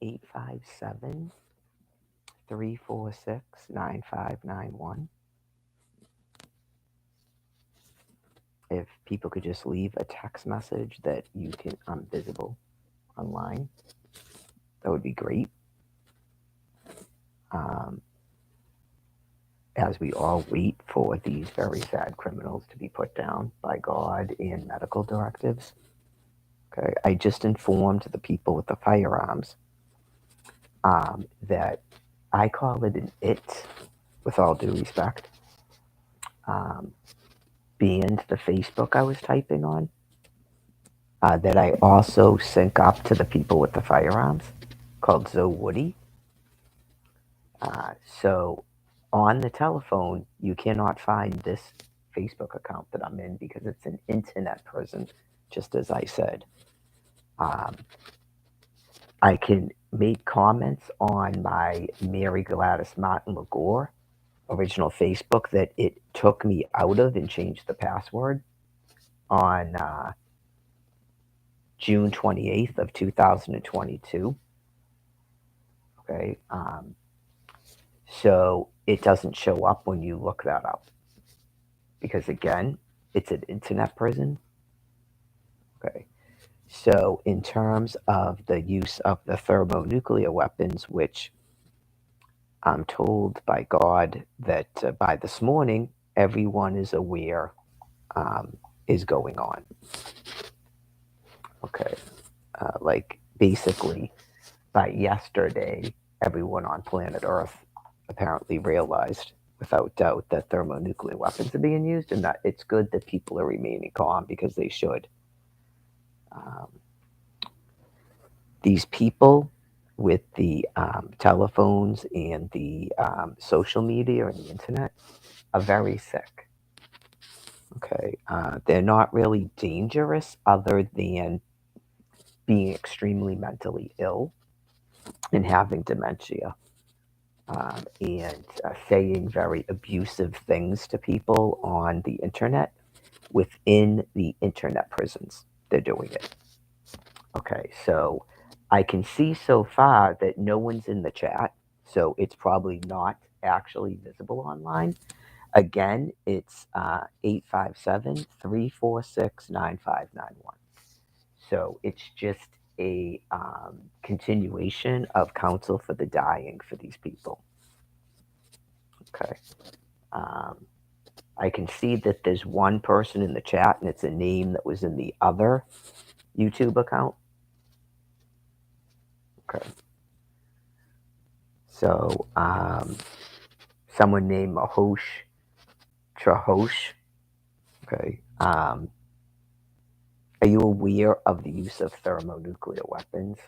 857 346 9591. If people could just leave a text message that I'm visible online, that would be great. Um, as we all wait for these very sad criminals to be put down by God and medical directives. Okay, I just informed the people with the firearms that I call it an it, with all due respect, um, banned the Facebook I was typing on. That I also sync up to the people with the firearms, called Zoe Woody. So on the telephone, you cannot find this Facebook account that I'm in because it's an internet person, just as I said. Um, I can make comments on my Mary Gladys Martin LaGore original Facebook that it took me out of and changed the password on June 28th of 2022. Okay. So it doesn't show up when you look that up because, again, it's an internet prison. Okay. So, in terms of the use of the thermonuclear weapons, which I'm told by God that by this morning, everyone is aware is going on. Okay. Like basically, by yesterday, everyone on planet Earth apparently realized without doubt that thermonuclear weapons are being used and that it's good that people are remaining calm because they should. Um, these people with the telephones and the social media and the internet are very sick. Okay. They're not really dangerous other than being extremely mentally ill and having dementia. And saying very abusive things to people on the internet within the internet prisons. They're doing it. Okay, so I can see so far that no one's in the chat, so it's probably not actually visible online. Again, it's 857 So it's just a continuation of counsel for the dying for these people. Okay. Um, I can see that there's one person in the chat, and it's a name that was in the other YouTube account. Okay. So, someone named Mahosh Trahosh. Okay. Are you aware of the use of thermonuclear weapons?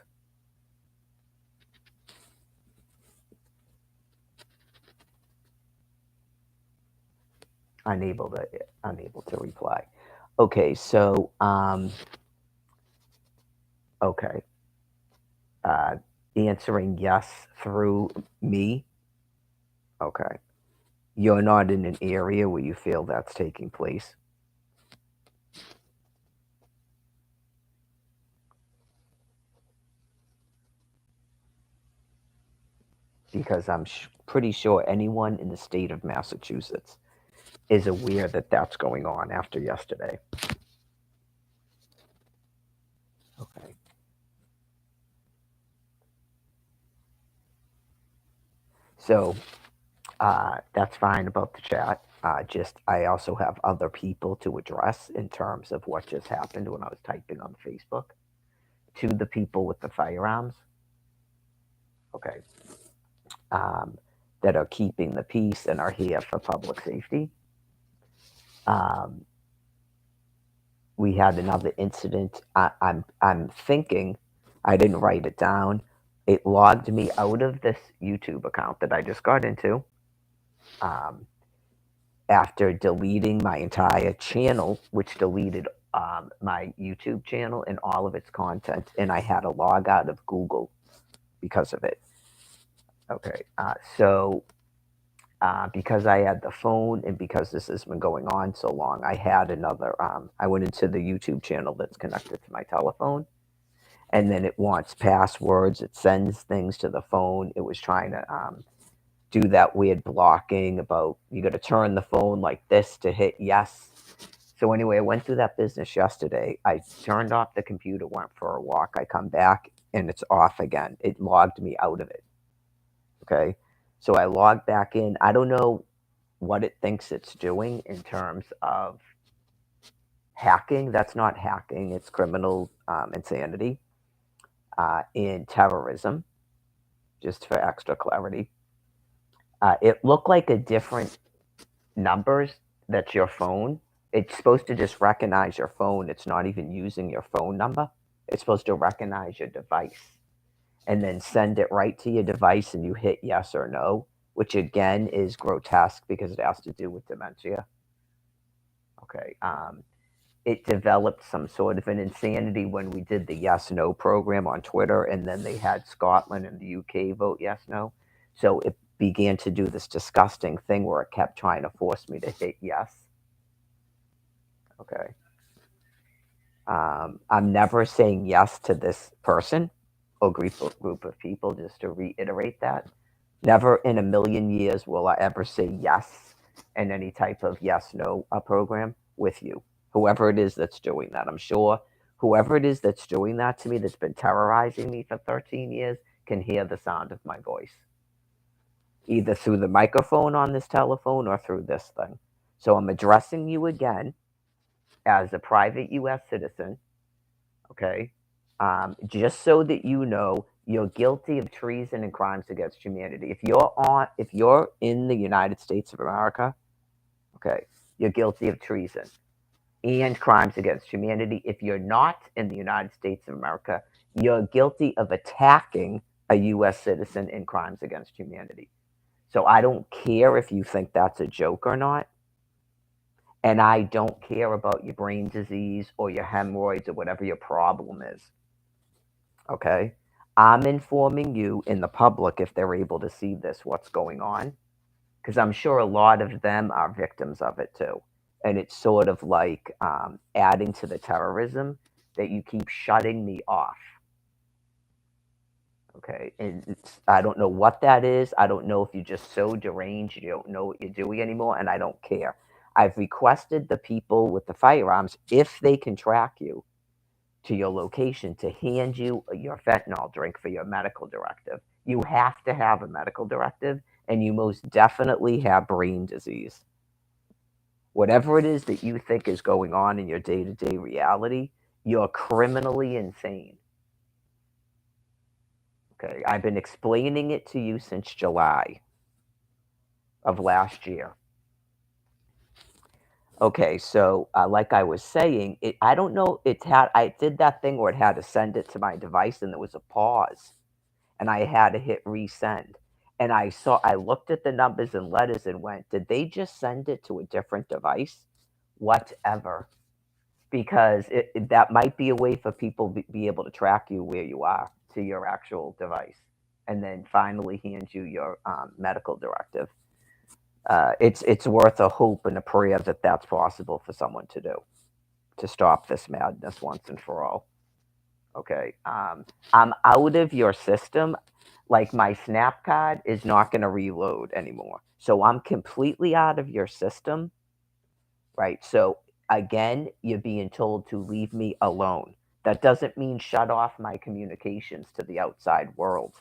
Unable to reply. Okay. So, okay. Uh, answering yes through me. Okay. You're not in an area where you feel that's taking place. Because I'm pretty sure anyone in the state of Massachusetts is aware that that's going on after yesterday. Okay. So that's fine about the chat. Just I also have other people to address in terms of what just happened when I was typing on Facebook to the people with the firearms. Okay. Um, that are keeping the peace and are here for public safety. Um, we had another incident. I'm thinking, I didn't write it down. It logged me out of this YouTube account that I just got into. Um, After deleting my entire channel, which deleted my YouTube channel and all of its content, and I had to log out of Google because of it. Okay, so because I had the phone and because this has been going on so long, I had another. I went into the YouTube channel that's connected to my telephone, and then it wants passwords. It sends things to the phone. It was trying to do that weird blocking about you got to turn the phone like this to hit yes. So anyway, I went through that business yesterday. I turned off the computer, went for a walk. I come back and it's off again. It logged me out of it. Okay. So I logged back in. I don't know what it thinks it's doing in terms of hacking. That's not hacking, it's criminal insanity in terrorism, just for extra clarity. It looked like a different numbers that's your phone. It's supposed to just recognize your phone. It's not even using your phone number. It's supposed to recognize your device and then send it right to your device and you hit yes or no, which again is grotesque because it has to do with dementia. Okay. It developed some sort of an insanity when we did the yes no program on Twitter, and then they had Scotland and the UK vote yes no. So it began to do this disgusting thing where it kept trying to force me to hit yes. Okay. I'm never saying yes to this person or group of people, just to reiterate that. Never in a million years will I ever say yes in any type of yes no program with you. Whoever it is that's doing that, I'm sure whoever it is that's doing that to me, that's been terrorizing me for 13 years, can hear the sound of my voice, either through the microphone on this telephone or through this thing. So I'm addressing you again as a private US citizen, okay? Just so that you know, you're guilty of treason and crimes against humanity. If you're in the United States of America, okay, you're guilty of treason and crimes against humanity. If you're not in the United States of America, you're guilty of attacking a U.S. citizen and crimes against humanity. So I don't care if you think that's a joke or not. And I don't care about your brain disease or your hemorrhoids or whatever your problem is. Okay. I'm informing you in the public, if they're able to see this, what's going on, because I'm sure a lot of them are victims of it too. And it's sort of like adding to the terrorism that you keep shutting me off. Okay. And I don't know what that is. I don't know if you're just so deranged, you don't know what you're doing anymore, and I don't care. I've requested the people with the firearms, if they can track you to your location, to hand you your fentanyl drink for your medical directive. You have to have a medical directive, and you most definitely have brain disease. Whatever it is that you think is going on in your day to day reality, you're criminally insane. Okay. I've been explaining it to you since July of last year. Okay, so like I was saying, I don't know. I did that thing where it had to send it to my device, and there was a pause, and I had to hit resend. And I looked at the numbers and letters and went, did they just send it to a different device? Whatever. Because that might be a way for people to be able to track you where you are to your actual device, and then finally hand you your medical directive. It's worth a hope and a prayer that that's possible for someone to do, to stop this madness once and for all. Okay. I'm out of your system. Like my Snap card is not going to reload anymore. So I'm completely out of your system. Right. So again, you're being told to leave me alone. That doesn't mean shut off my communications to the outside world.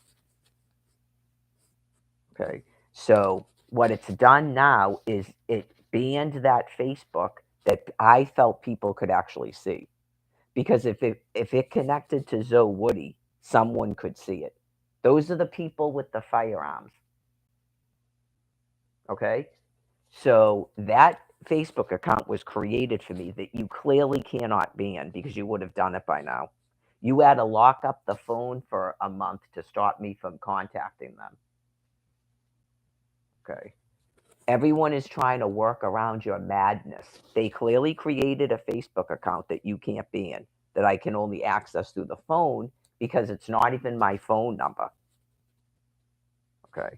Okay. So what it's done now is it banned that Facebook that I felt people could actually see. Because if it connected to Zoe Woody, someone could see it. Those are the people with the firearms. Okay? So that Facebook account was created for me that you clearly cannot ban because you would have done it by now. You had to lock up the phone for a month to stop me from contacting them. Okay. Everyone is trying to work around your madness. They clearly created a Facebook account that you can't ban, that I can only access through the phone because it's not even my phone number. Okay.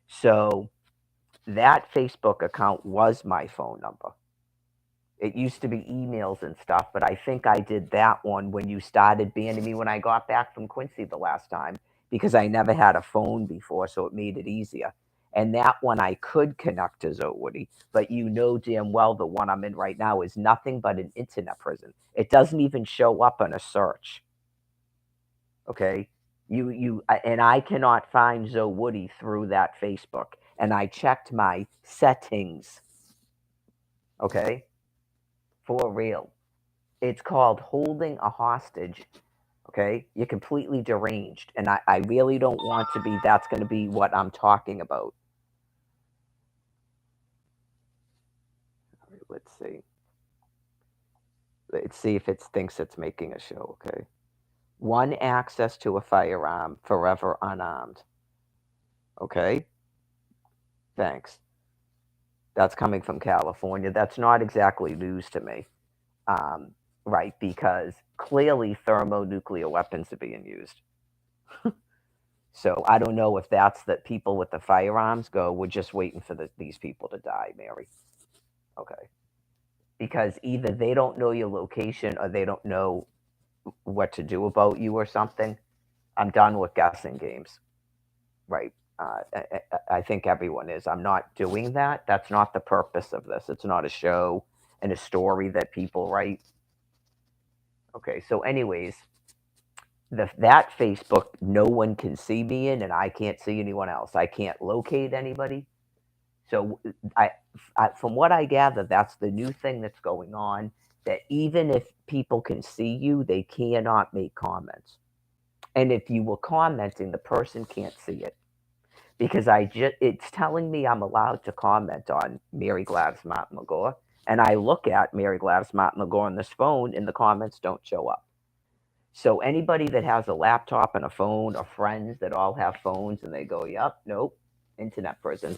So that Facebook account was my phone number. It used to be emails and stuff, but I think I did that one when you started banning me when I got back from Quincy the last time because I never had a phone before, so it made it easier. And that one I could connect to Zowoody, but you know damn well the one I'm in right now is nothing but an internet prison. It doesn't even show up on a search. Okay, and I cannot find Zowoody through that Facebook, and I checked my settings. Okay, for real. It's called holding a hostage. Okay, you're completely deranged, and I really don't want to be. That's going to be what I'm talking about. All right, let's see if it thinks it's making a show. Okay, one access to a firearm, forever unarmed. Okay, thanks. That's coming from California. That's not exactly news to me. Um, right, because clearly thermonuclear weapons are being used. So I don't know if that's that people with the firearms go, we're just waiting for these people to die, Mary. Okay. Because either they don't know your location or they don't know what to do about you or something. I'm done with guessing games. Right. I think everyone is. I'm not doing that. That's not the purpose of this. It's not a show and a story that people write. Okay. So, anyways, that Facebook, no one can see me in, and I can't see anyone else. I can't locate anybody. So from what I gather, that's the new thing that's going on. That even if people can see you, they cannot make comments. And if you were commenting, the person can't see it because it's telling me I'm allowed to comment on Mary Gladys Martin Lagore, and I look at Mary Gladys Martin Lagore on this phone, and the comments don't show up. So anybody that has a laptop and a phone, or friends that all have phones, and they go, "Yep, nope, internet prison."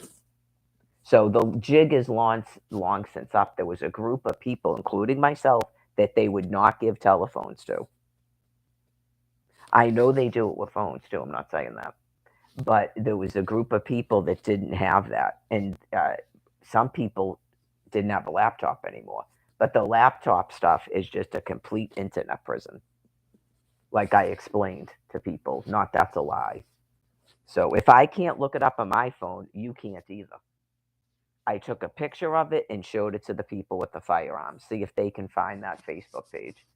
So the jig is long since up. There was a group of people, including myself, that they would not give telephones to. I know they do it with phones too. I'm not saying that, but there was a group of people that didn't have that, and some people didn't have a laptop anymore. But the laptop stuff is just a complete internet prison, like I explained to people. Not that's a lie. So if I can't look it up on my phone, you can't either. I took a picture of it and showed it to the people with the firearms. See if they can find that Facebook page.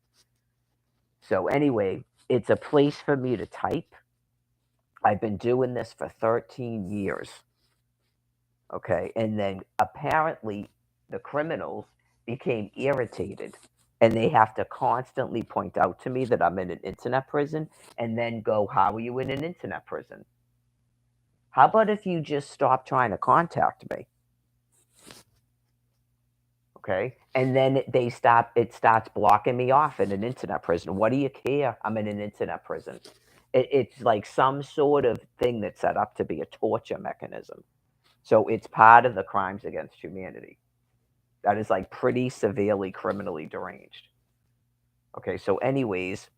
So, anyway, it's a place for me to type. I've been doing this for 13 years. Okay. And then apparently the criminals became irritated and they have to constantly point out to me that I'm in an internet prison and then go, "How are you in an internet prison? How about if you just stop trying to contact me?" Okay. And then it starts blocking me off in an internet prison. What do you care? I'm in an internet prison. It's like some sort of thing that's set up to be a torture mechanism. So it's part of the crimes against humanity. That is like pretty severely criminally deranged. Okay. So, anyways,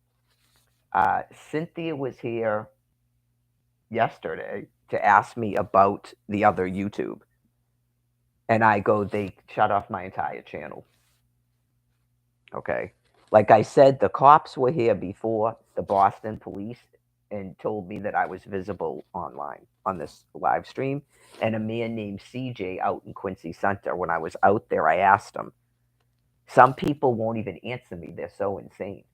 Cynthia was here yesterday to ask me about the other YouTube. And I go, they shut off my entire channel. Okay. Like I said, the cops were here before the Boston police and told me that I was visible online on this live stream. And a man named CJ out in Quincy Center, when I was out there, I asked him. Some people won't even answer me. They're so insane.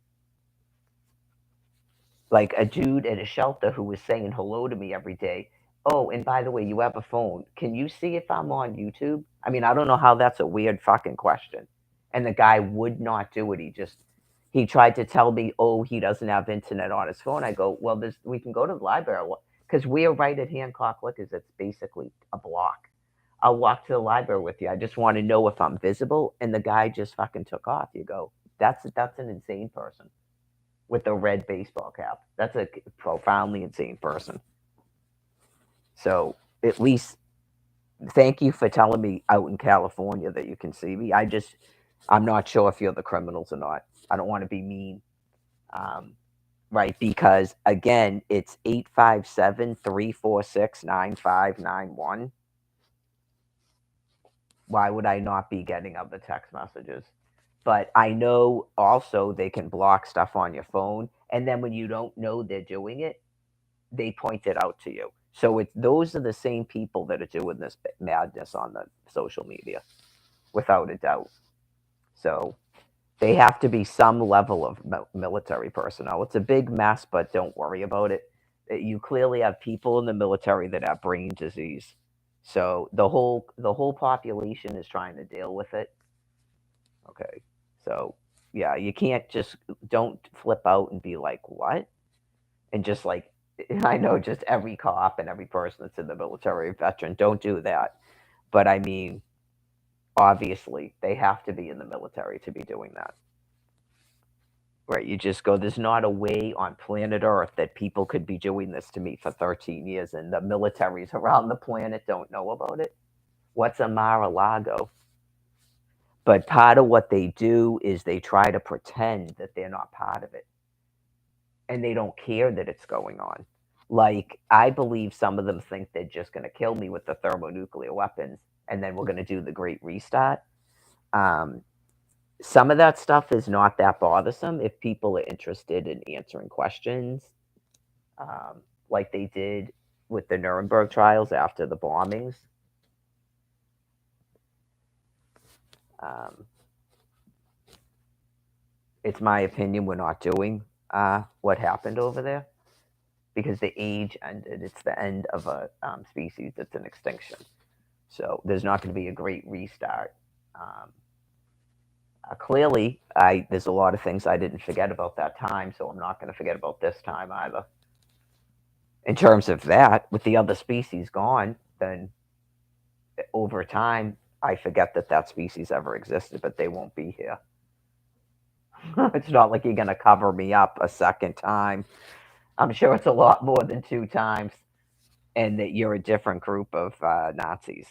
Like a dude at a shelter who was saying hello to me every day. "Oh, and by the way, you have a phone. Can you see if I'm on YouTube?" I mean, I don't know how that's a weird fucking question. And the guy would not do it. He tried to tell me, "Oh, he doesn't have internet on his phone." I go, "Well, we can go to the library because we're right at Hancock Liquors. It's basically a block. I'll walk to the library with you. I just want to know if I'm visible." And the guy just fucking took off. You go, that's an insane person with a red baseball cap. That's a profoundly insane person. So at least thank you for telling me out in California that you can see me. I'm not sure if you're the criminals or not. I don't want to be mean. Um, right, because again, it's 857-346-9591. Why would I not be getting other text messages? But I know also they can block stuff on your phone, and then when you don't know they're doing it, they point it out to you. So it's those are the same people that are doing this madness on the social media, without a doubt. So they have to be some level of military personnel. It's a big mess, but don't worry about it. You clearly have people in the military that have brain disease. So the whole population is trying to deal with it. Okay. So yeah, you can't just don't flip out and be like, "What?" And just like I know just every cop and every person that's in the military, veteran, don't do that. But I mean, obviously, they have to be in the military to be doing that. Right, you just go, there's not a way on planet Earth that people could be doing this to me for 13 years and the militaries around the planet don't know about it. What's a Mar-a-Lago? But part of what they do is they try to pretend that they're not part of it and they don't care that it's going on. Like, I believe some of them think they're just going to kill me with the thermonuclear weapons and then we're going to do the great restart. Um, some of that stuff is not that bothersome if people are interested in answering questions, um, like they did with the Nuremberg trials after the bombings. Um, it's my opinion we're not doing what happened over there because the age ended. It's the end of a species that's in extinction. So there's not going to be a great restart. Um, Clearly, there's a lot of things I didn't forget about that time, so I'm not going to forget about this time either. In terms of that, with the other species gone, then over time, I forget that that species ever existed, but they won't be here. It's not like you're going to cover me up a second time. I'm sure it's a lot more than two times, and that you're a different group of Nazis.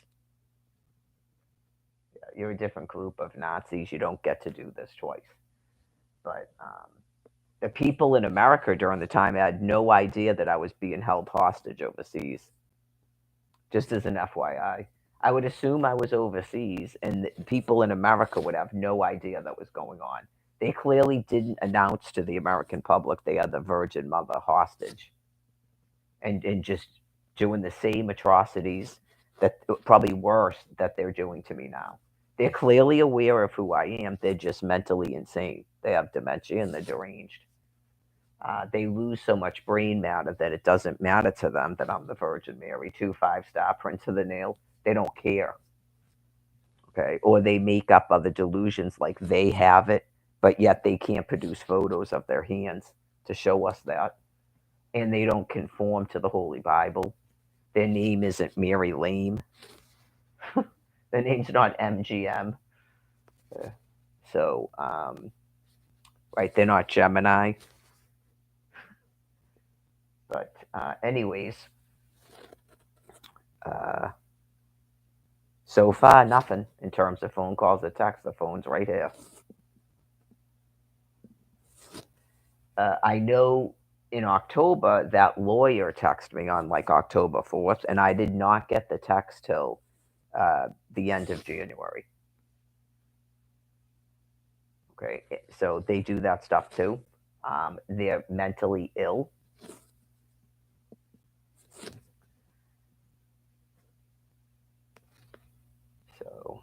You're a different group of Nazis. You don't get to do this twice. But the people in America during the time had no idea that I was being held hostage overseas. Just as an FYI, I would assume I was overseas, and the people in America would have no idea that was going on. They clearly didn't announce to the American public they had the Virgin Mother hostage, and just doing the same atrocities that probably worse that they're doing to me now. They're clearly aware of who I am. They're just mentally insane. They have dementia and they're deranged. They lose so much brain matter that it doesn't matter to them that I'm the Virgin Mary, 2 5-star Prince of the Nail. They don't care. Okay. Or they make up other delusions like they have it, but yet they can't produce photos of their hands to show us that. And they don't conform to the Holy Bible. Their name isn't Mary Lame. Their name's not MGM. Uh, So, right, they're not Gemini. But, anyways, uh, so far, nothing in terms of phone calls or text. The phone's right here. I know in October that lawyer texted me on like October 4th, and I did not get the text till the end of January. Okay, so they do that stuff too. They're mentally ill. So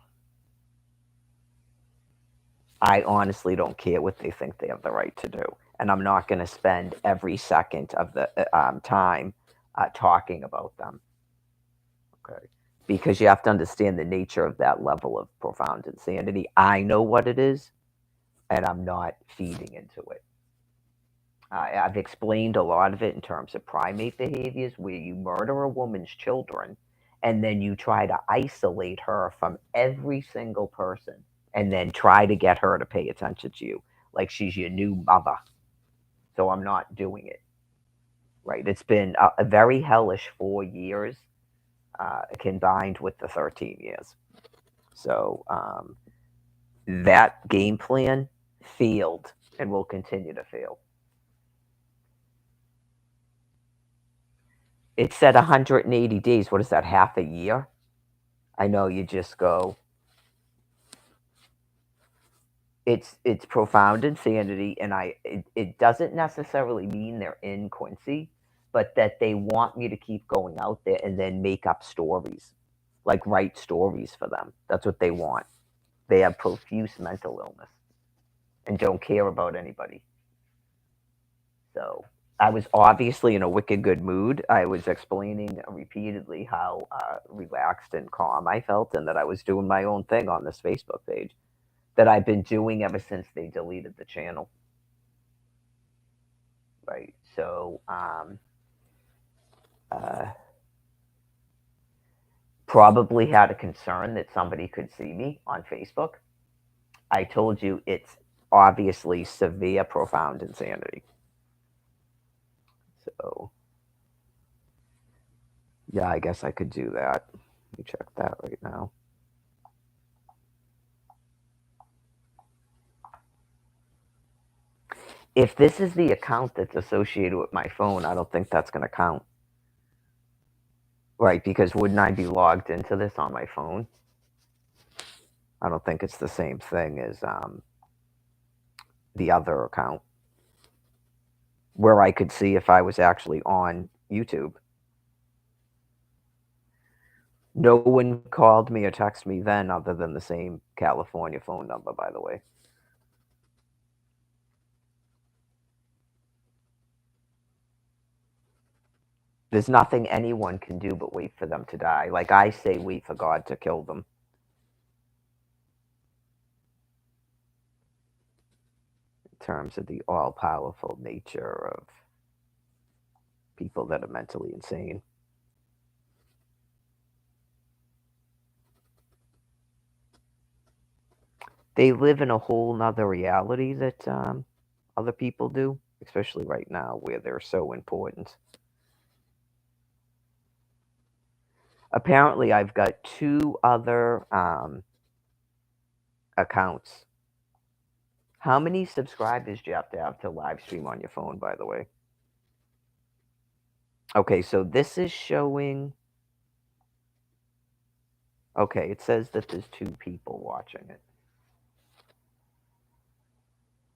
I honestly don't care what they think they have the right to do. And I'm not going to spend every second of the time talking about them. Okay. Because you have to understand the nature of that level of profound insanity. I know what it is, and I'm not feeding into it. I've explained a lot of it in terms of primate behaviors where you murder a woman's children and then you try to isolate her from every single person and then try to get her to pay attention to you like she's your new mother. So I'm not doing it. Right. It's been a very hellish 4 years combined with the 13 years. So that game plan failed and will continue to fail. It said 180 days. What is that, half a year? I know you just go. It's profound insanity, and it doesn't necessarily mean they're in Quincy, but that they want me to keep going out there and then make up stories, like write stories for them. That's what they want. They have profuse mental illness and don't care about anybody. So I was obviously in a wicked good mood. I was explaining repeatedly how relaxed and calm I felt, and that I was doing my own thing on this Facebook page that I've been doing ever since they deleted the channel. Right. So, uh, probably had a concern that somebody could see me on Facebook. I told you it's obviously severe, profound insanity. So, yeah, I guess I could do that. Let me check that right now. If this is the account that's associated with my phone, I don't think that's going to count. Right, because wouldn't I be logged into this on my phone? I don't think it's the same thing as the other account where I could see if I was actually on YouTube. No one called me or texted me then other than the same California phone number, by the way. There's nothing anyone can do but wait for them to die. Like I say, wait for God to kill them. In terms of the all powerful nature of people that are mentally insane. They live in a whole nother reality that other people do, especially right now where they're so important. Apparently, I've got two other accounts. How many subscribers do you have to live stream on your phone, by the way? Okay, so this is showing. Okay, it says that there's two people watching it.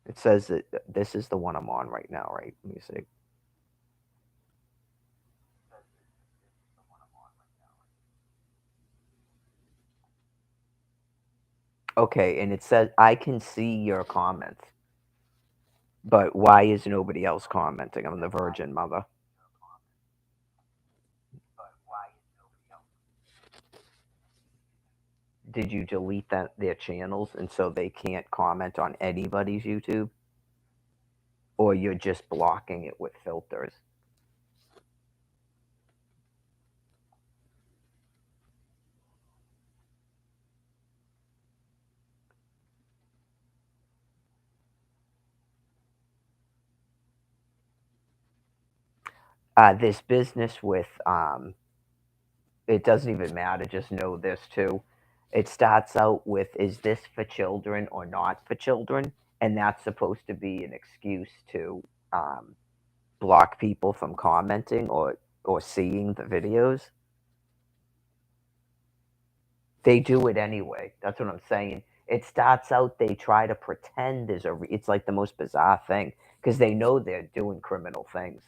It says that this is the one I'm on right now, right? Let me see. Okay, and it says I can see your comments, but why is nobody else commenting? I'm the Virgin Mother. Did you delete their channels and so they can't comment on anybody's YouTube? Or you're just blocking it with filters? This business with it doesn't even matter, just know this too. It starts out with, is this for children or not for children? And that's supposed to be an excuse to um, block people from commenting or seeing the videos. They do it anyway. That's what I'm saying. It starts out, they try to pretend there's it's like the most bizarre thing because they know they're doing criminal things.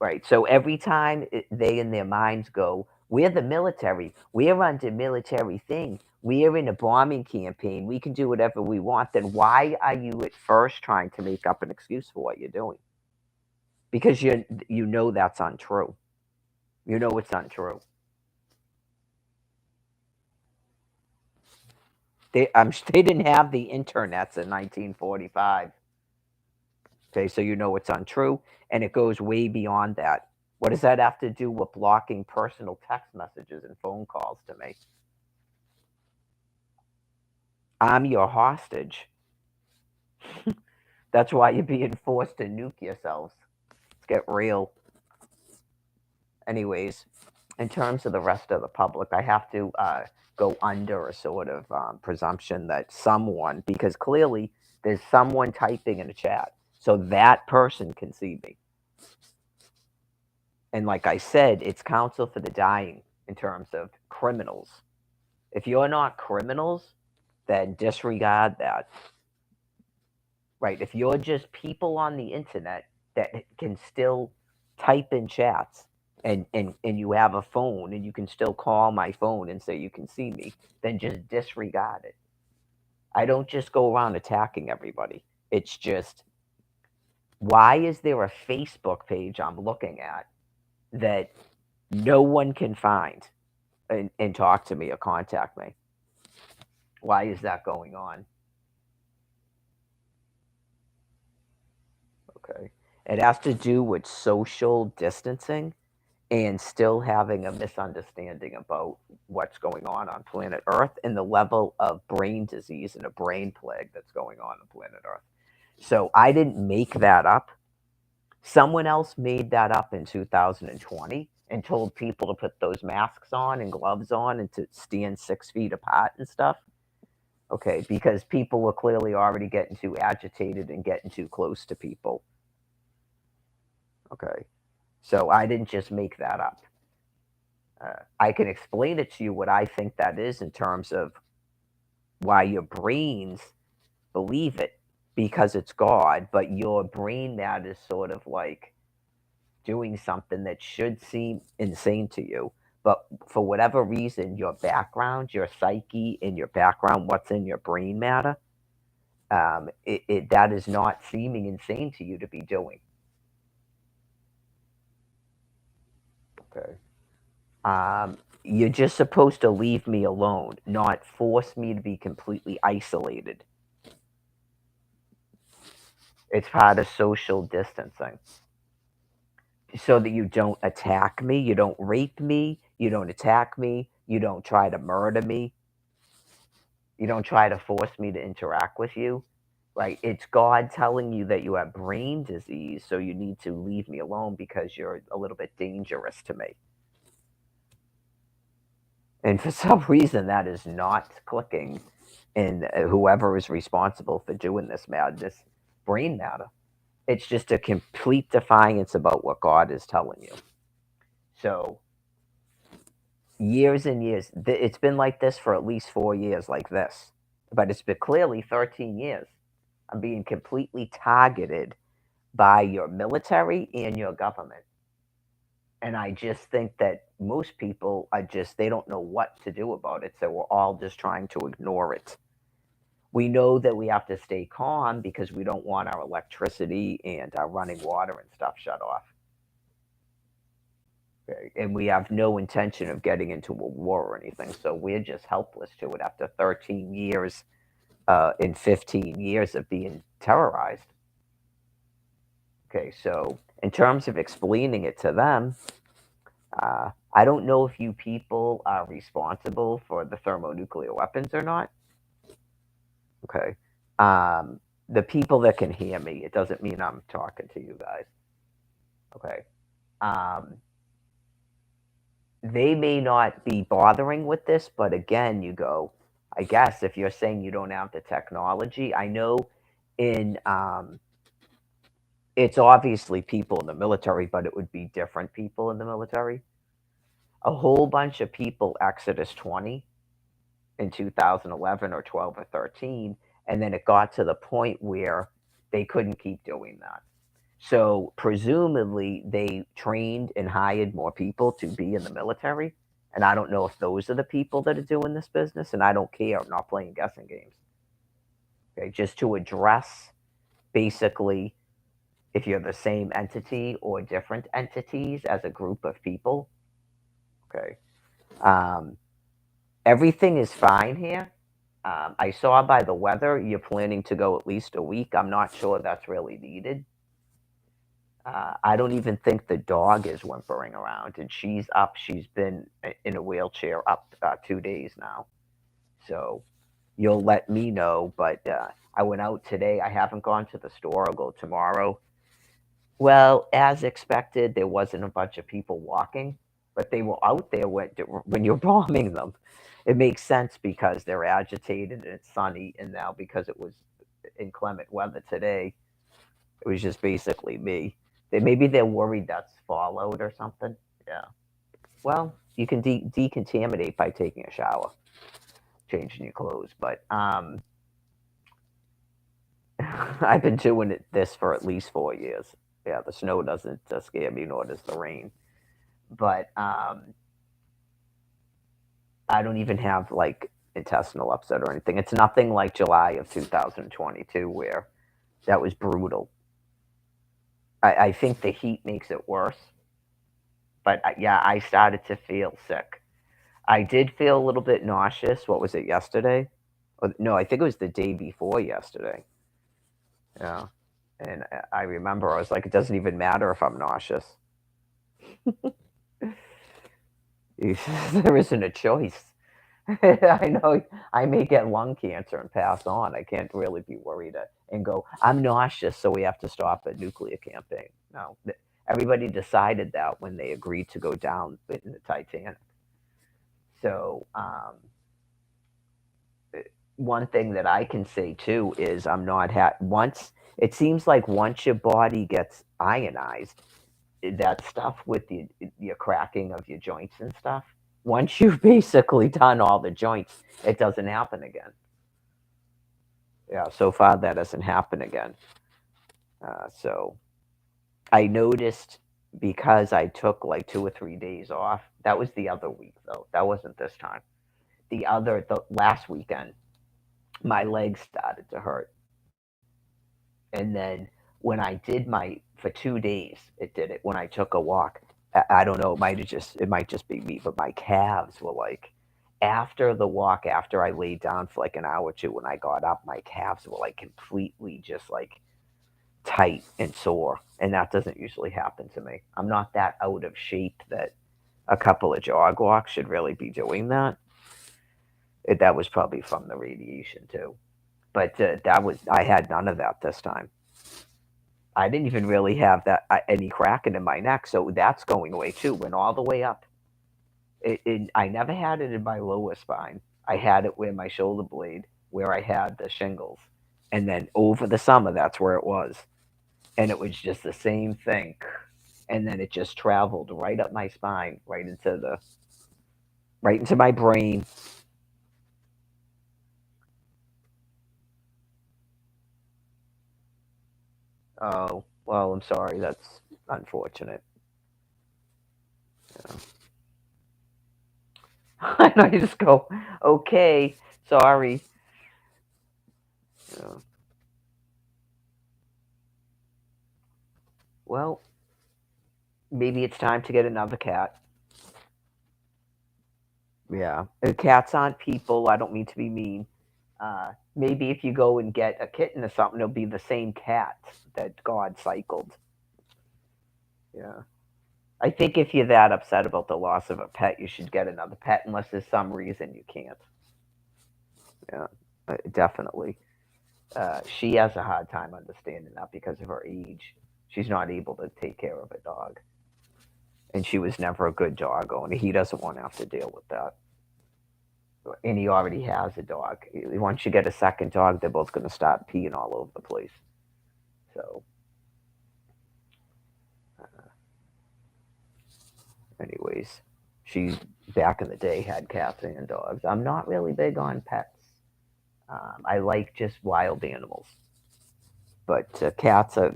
Right. So every time they in their minds go, we're the military, we're under military thing, we're in a bombing campaign, we can do whatever we want, then why are you at first trying to make up an excuse for what you're doing? Because you know that's untrue. You know it's untrue. They didn't have the internets in 1945. Okay, so you know it's untrue, and it goes way beyond that. What does that have to do with blocking personal text messages and phone calls to me? I'm your hostage. That's why you're being forced to nuke yourselves. Let's get real. Anyways, in terms of the rest of the public, I have to go under a sort of presumption that someone, because clearly there's someone typing in a chat, so that person can see me. And like I said, it's counsel for the dying in terms of criminals. If you're not criminals, then disregard that. Right? If you're just people on the internet that can still type in chats and you have a phone and you can still call my phone and say you can see me, then just disregard it. I don't just go around attacking everybody. It's just, why is there a Facebook page I'm looking at that no one can find and talk to me or contact me? Why is that going on? Okay. It has to do with social distancing and still having a misunderstanding about what's going on planet Earth and the level of brain disease and a brain plague that's going on planet Earth. So I didn't make that up. Someone else made that up in 2020 and told people to put those masks on and gloves on and to stand 6 feet apart and stuff. Okay, because people were clearly already getting too agitated and getting too close to people. Okay, so I didn't just make that up. I can explain it to you what I think that is in terms of why your brains believe it because it's God, but your brain matter is sort of like doing something that should seem insane to you. But for whatever reason, your background, your psyche, and your background, what's in your brain matter, that is not seeming insane to you to be doing. Okay. You're just supposed to leave me alone, not force me to be completely isolated. It's part of social distancing. So that you don't attack me, you don't rape me, you don't attack me, you don't try to murder me, you don't try to force me to interact with you. Right? It's God telling you that you have brain disease, so you need to leave me alone because you're a little bit dangerous to me. And for some reason, that is not clicking in whoever is responsible for doing this madness brain matter. It's just a complete defiance about what God is telling you. So, years and years, it's been like this for at least 4 years, like this. But it's been clearly 13 years. I'm being completely targeted by your military and your government. And I just think that most people are just, they don't know what to do about it. So we're all just trying to ignore it. We know that we have to stay calm because we don't want our electricity and our running water and stuff shut off. Okay? And we have no intention of getting into a war or anything. So we're just helpless to it after 13 years and 15 years of being terrorized. Okay, so in terms of explaining it to them, I don't know if you people are responsible for the thermonuclear weapons or not. Okay. The people that can hear me, it doesn't mean I'm talking to you guys. Okay. Um, they may not be bothering with this, but again, you go, I guess if you're saying you don't have the technology, I know in it's obviously people in the military, but it would be different people in the military. A whole bunch of people Exodus 20 in 2011 or 12 or 13, and then it got to the point where they couldn't keep doing that. So presumably they trained and hired more people to be in the military. And I don't know if those are the people that are doing this business, and I don't care. I'm not playing guessing games. Okay, just to address basically if you're the same entity or different entities as a group of people. Okay. Um, Everything is fine here. I saw by the weather you're planning to go at least a week. I'm not sure that's really needed. I don't even think the dog is whimpering around, and she's up. She's been in a wheelchair up 2 days now. So you'll let me know. But I went out today. I haven't gone to the store. I'll go tomorrow. Well, as expected, there wasn't a bunch of people walking, but they were out there when you're bombing them. It makes sense because they're agitated and it's sunny, and now because it was inclement weather today, it was just basically me. Maybe they're worried that's fallout or something. Yeah. Well, you can decontaminate by taking a shower. changing your clothes. But I've been doing this for at least 4 years. Yeah, the snow doesn't scare me, nor does the rain. But I don't even have like intestinal upset or anything. It's nothing like July of 2022 where that was brutal. I think the heat makes it worse. But yeah, I started to feel sick. I did feel a little bit nauseous. What was it, yesterday? Or, no, I think it was the day before yesterday. Yeah. And I remember I was like, it doesn't even matter if I'm nauseous. There isn't a choice. I know I may get lung cancer and pass on. I can't really be worried and go, I'm nauseous, so we have to stop a nuclear campaign. No, everybody decided that when they agreed to go down in the Titanic. So, one thing that I can say too is I'm not once it seems like once your body gets ionized, that stuff with your cracking of your joints and stuff. Once you've basically done all the joints, it doesn't happen again. Yeah, so far that doesn't happen again. So I noticed because I took like 2 or 3 days off. That was the other week though. That wasn't this time. The last weekend, my legs started to hurt, and then when I did my for 2 days, it did it. When I took a walk, I don't know. It might just be me, but my calves were like after the walk, after I laid down for like an hour or two. When I got up, my calves were like completely just like tight and sore, and that doesn't usually happen to me. I'm not that out of shape that a couple of jog walks should really be doing that. That was probably from the radiation too, but I had none of that this time. I didn't even really have that any cracking in my neck, so that's going away too. Went all the way up. I never had it in my lower spine. I had it where my shoulder blade, where I had the shingles, and then over the summer, that's where it was, and it was just the same thing. And then it just traveled right up my spine, right into my brain. Oh, well, I'm sorry. That's unfortunate. Yeah. I know you just go, okay, sorry. Yeah. Well, maybe it's time to get another cat. Yeah. Cats aren't people. I don't mean to be mean. Maybe if you go and get a kitten or something, it'll be the same cat that God cycled. Yeah. I think if you're that upset about the loss of a pet, you should get another pet unless there's some reason you can't. Yeah, definitely. She has a hard time understanding that because of her age. She's not able to take care of a dog. And she was never a good dog owner. He doesn't want to have to deal with that. And he already has a dog. Once you get a second dog, they're both going to start peeing all over the place. So, anyways, she back in the day had cats and dogs. I'm not really big on pets. I like just wild animals, but cats are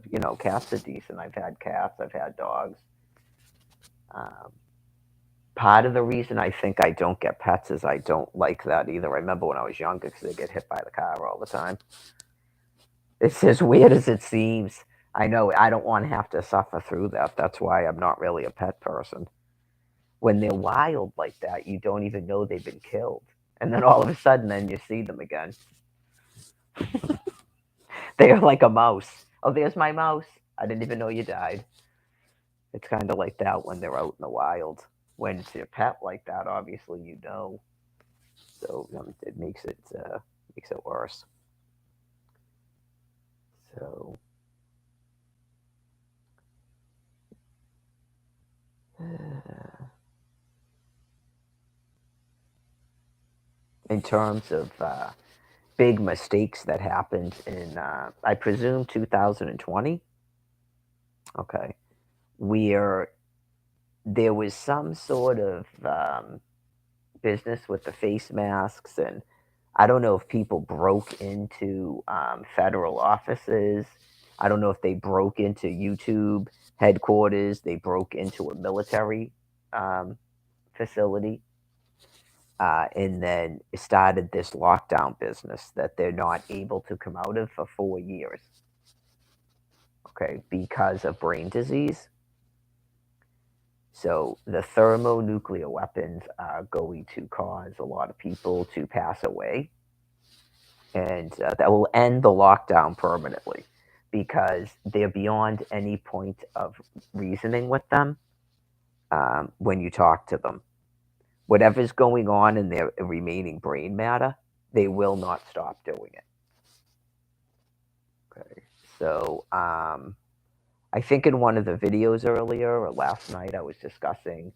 decent. I've had cats. I've had dogs. Um, Part of the reason I think I don't get pets is I don't like that either. I remember when I was younger because they get hit by the car all the time. It's as weird as it seems. I know I don't want to have to suffer through that. That's why I'm not really a pet person. When they're wild like that, you don't even know they've been killed. And then all of a sudden, then you see them again. They are like a mouse. Oh, there's my mouse. I didn't even know you died. It's kind of like that when they're out in the wild. When it's your pet like that, obviously you know. So it makes it worse. So in terms of big mistakes that happened in, I presume 2020. Okay, where there was some sort of business with the face masks, and I don't know if people broke into federal offices. I don't know if they broke into YouTube headquarters. They broke into a military um, facility, and then started this lockdown business that they're not able to come out of for 4 years. Okay, because of brain disease. So the thermonuclear weapons are going to cause a lot of people to pass away, and that will end the lockdown permanently because they're beyond any point of reasoning with them when you talk to them. Whatever's going on in their remaining brain matter, they will not stop doing it. Okay, so I think in one of the videos earlier or last night, I was discussing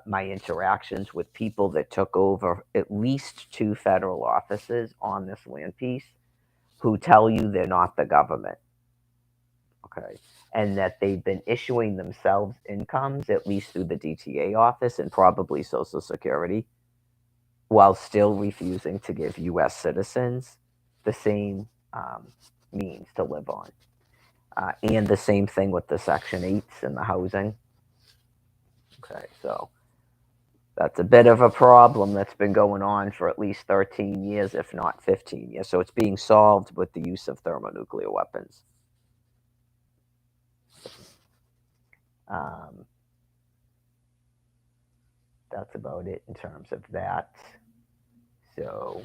my interactions with people that took over at least two federal offices on this land piece who tell you they're not the government. Okay. And that they've been issuing themselves incomes, at least through the DTA office and probably Social Security, while still refusing to give US citizens the same means to live on. And the same thing with the Section 8s and the housing. Okay, so that's a bit of a problem that's been going on for at least 13 years, if not 15 years. So it's being solved with the use of thermonuclear weapons. Um, that's about it in terms of that. So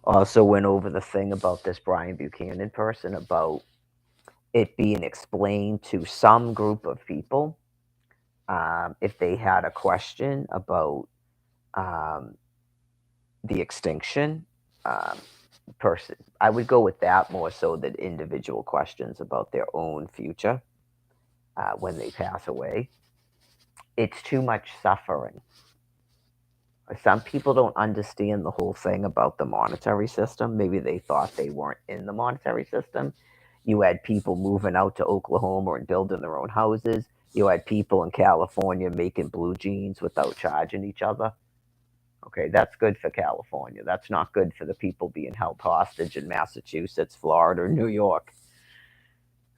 also went over the thing about this Brian Buchanan person about it being explained to some group of people if they had a question about um, the extinction person. I would go with that more so than individual questions about their own future when they pass away. It's too much suffering. Some people don't understand the whole thing about the monetary system. Maybe they thought they weren't in the monetary system. You had people moving out to Oklahoma and building their own houses. You had people in California making blue jeans without charging each other. Okay, that's good for California. That's not good for the people being held hostage in Massachusetts, Florida, or New York.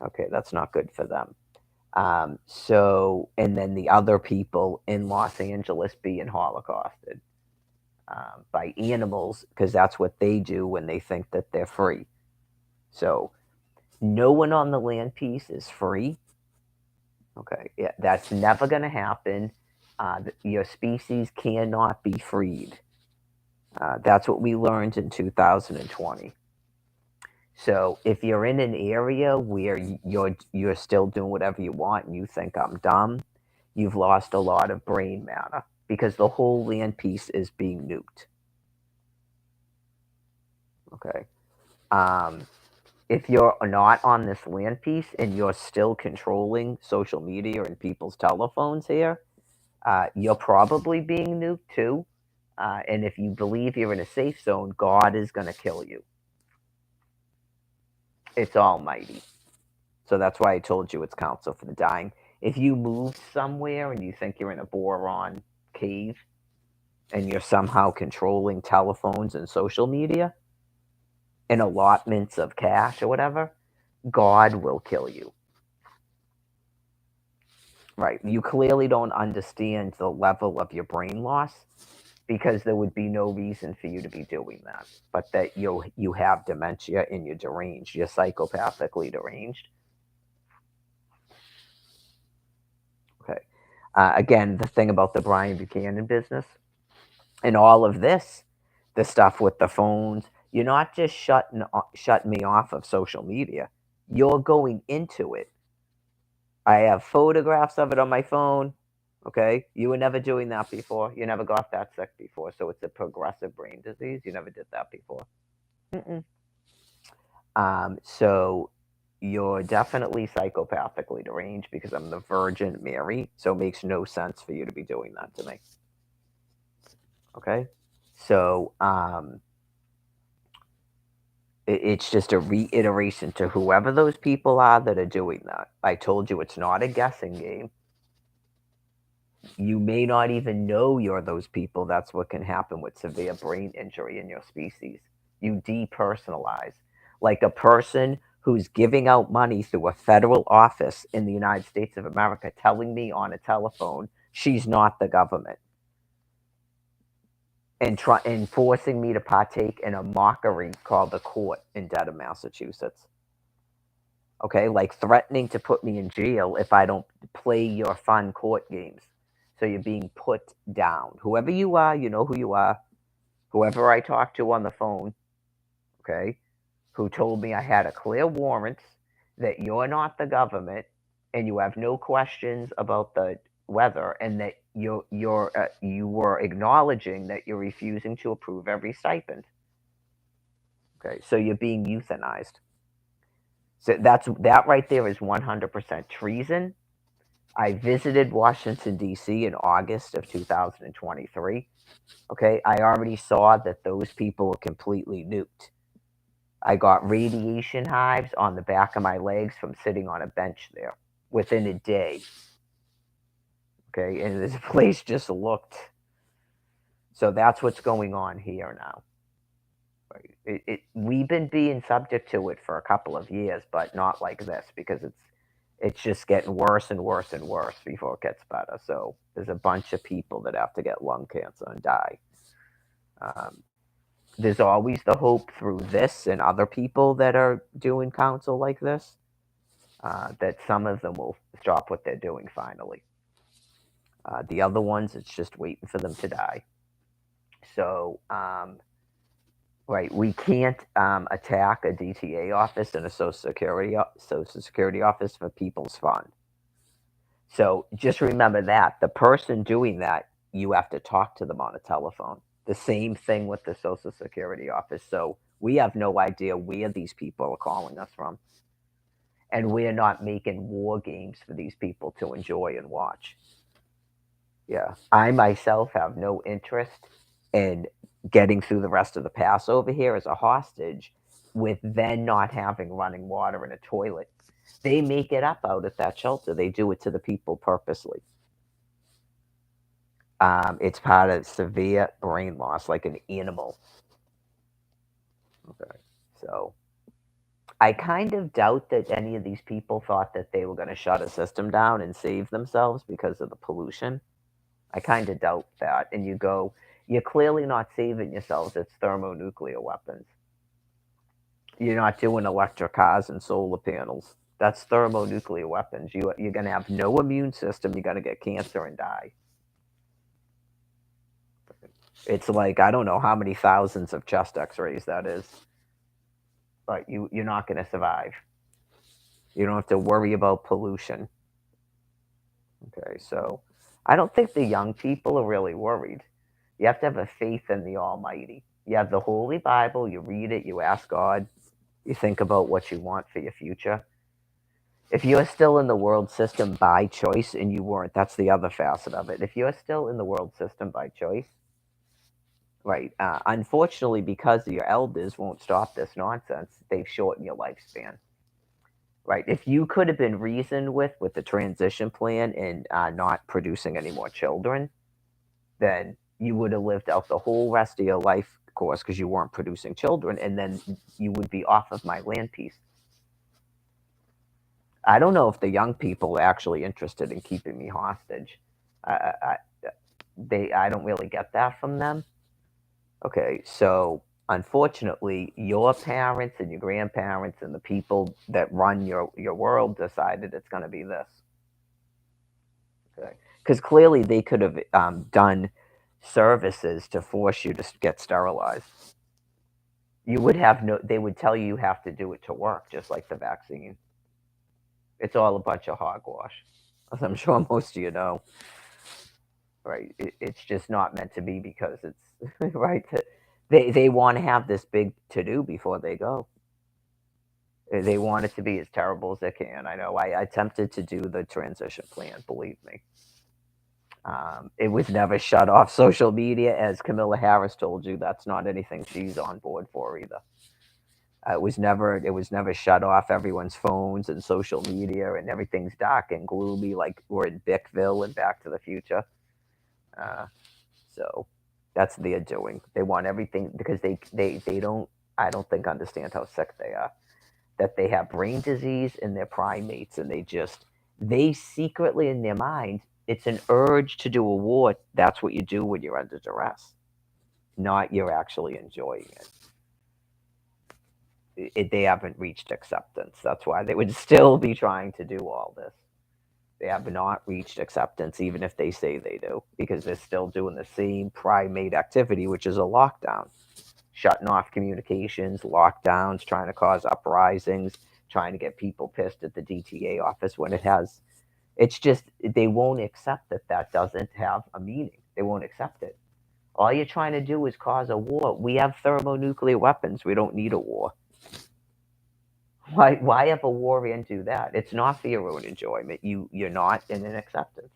Okay, that's not good for them. And then the other people in Los Angeles being holocausted by animals because that's what they do when they think that they're free. So no one on the land piece is free. Okay, yeah, that's never going to happen. Your species cannot be freed. That's what we learned in 2020. So if you're in an area where you're still doing whatever you want and you think I'm dumb, you've lost a lot of brain matter because the whole land piece is being nuked. Okay. If you're not on this land piece and you're still controlling social media and people's telephones here, you're probably being nuked too. And if you believe you're in a safe zone, God is going to kill you. It's almighty. So that's why I told you it's counsel for the dying. If you move somewhere and you think you're in a boron cave and you're somehow controlling telephones and social media and allotments of cash or whatever, God will kill you. Right. You clearly don't understand the level of your brain loss because there would be no reason for you to be doing that. But that you have dementia and you're deranged. You're psychopathically deranged. Okay. Again, the thing about the Brian Buchanan business and all of this, the stuff with the phones, you're not just shutting me off of social media. You're going into it. I have photographs of it on my phone. Okay, you were never doing that before. You never got that sick before, so it's a progressive brain disease. You never did that before. Mm-mm. So you're definitely psychopathically deranged because I'm the Virgin Mary, so it makes no sense for you to be doing that to me. Okay, so It's just a reiteration to whoever those people are that are doing that. I told you it's not a guessing game. You may not even know you're those people. That's what can happen with severe brain injury in your species. You depersonalize. Like a person who's giving out money through a federal office in the United States of America telling me on a telephone she's not the government and forcing me to partake in a mockery called the court in Dedham, Massachusetts. Okay, like threatening to put me in jail if I don't play your fun court games. So you're being put down. Whoever you are, you know who you are. Whoever I talked to on the phone, okay, who told me I had a clear warrant that you're not the government and you have no questions about the weather and that you were acknowledging that you're refusing to approve every stipend. Okay, so you're being euthanized. So that right there is 100% treason. I visited Washington, D.C. in August of 2023. Okay, I already saw that those people were completely nuked. I got radiation hives on the back of my legs from sitting on a bench there within a day. Okay, and this place just looked. So that's what's going on here now. We've been being subject to it for a couple of years, but not like this because it's just getting worse and worse and worse before it gets better. So there's a bunch of people that have to get lung cancer and die. Um, there's always the hope through this and other people that are doing counsel like this that some of them will stop what they're doing finally. The other ones, it's just waiting for them to die. So, right, we can't attack a DTA office and a Social Security office for people's fund. So just remember that the person doing that, you have to talk to them on a telephone. The same thing with the Social Security office. So we have no idea where these people are calling us from. And we're not making war games for these people to enjoy and watch. Yeah. I myself have no interest in getting through the rest of the Passover here as a hostage with then not having running water and a toilet. They make it up out at that shelter. They do it to the people purposely. It's part of severe brain loss, like an animal. Okay. So I kind of doubt that any of these people thought that they were going to shut a system down and save themselves because of the pollution. I kind of doubt that. And you go, you're clearly not saving yourselves. It's thermonuclear weapons. You're not doing electric cars and solar panels. That's thermonuclear weapons. You're going to have no immune system. You're going to get cancer and die. It's like, I don't know how many thousands of chest x-rays that is. But you're not going to survive. You don't have to worry about pollution. Okay, so I don't think the young people are really worried. You have to have a faith in the Almighty. You have the Holy Bible, you read it, you ask God, you think about what you want for your future. If you're still in the world system by choice and you weren't, that's the other facet of it. If you're still in the world system by choice, right, unfortunately, because your elders won't stop this nonsense, they've shortened your lifespan. Right. If you could have been reasoned with the transition plan and not producing any more children, then you would have lived out the whole rest of your life course because you weren't producing children, and then you would be off of my land piece. I don't know if the young people are actually interested in keeping me hostage. I, I don't really get that from them. Okay, so unfortunately, your parents and your grandparents and the people that run your world decided it's going to be this. Okay, because clearly they could have done services to force you to get sterilized. You would have no. They would tell you have to do it to work, just like the vaccine. It's all a bunch of hogwash, as I'm sure most of you know. Right? It's just not meant to be because it's right. They want to have this big to do before they go. They want it to be as terrible as they can. I know. I attempted to do the transition plan. Believe me. It was never shut off social media, as Camilla Harris told you. That's not anything she's on board for either. It was never shut off everyone's phones and social media, and everything's dark and gloomy like we're in Bickville and Back to the Future. Uh, so that's what they're doing. They want everything because they don't, I don't think, understand how sick they are. That they have brain disease and they're primates, and they secretly in their mind, it's an urge to do a war. That's what you do when you're under duress, not you're actually enjoying they haven't reached acceptance. That's why they would still be trying to do all this. They have not reached acceptance, even if they say they do, because they're still doing the same primate activity, which is a lockdown, shutting off communications, lockdowns, trying to cause uprisings, trying to get people pissed at the DTA office when it has. It's just they won't accept that that doesn't have a meaning. They won't accept it. All you're trying to do is cause a war. We have thermonuclear weapons. We don't need a war. Why have a war and do that? It's not for your own enjoyment. You're not in an acceptance.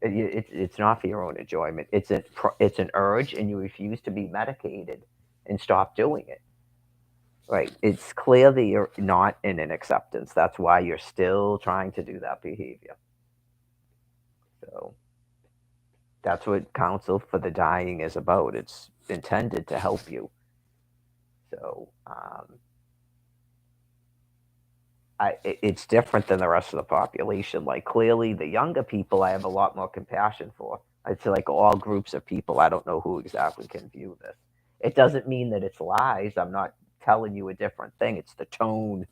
It's not for your own enjoyment. It's an urge, and you refuse to be medicated and stop doing it. Right? It's clear that you're not in an acceptance. That's why you're still trying to do that behavior. So that's what Counsel for the Dying is about. It's intended to help you. So it's different than the rest of the population. Like clearly, the younger people, I have a lot more compassion for. I'd say like all groups of people. I don't know who exactly can view this. It doesn't mean that it's lies. I'm not telling you a different thing. It's the tone,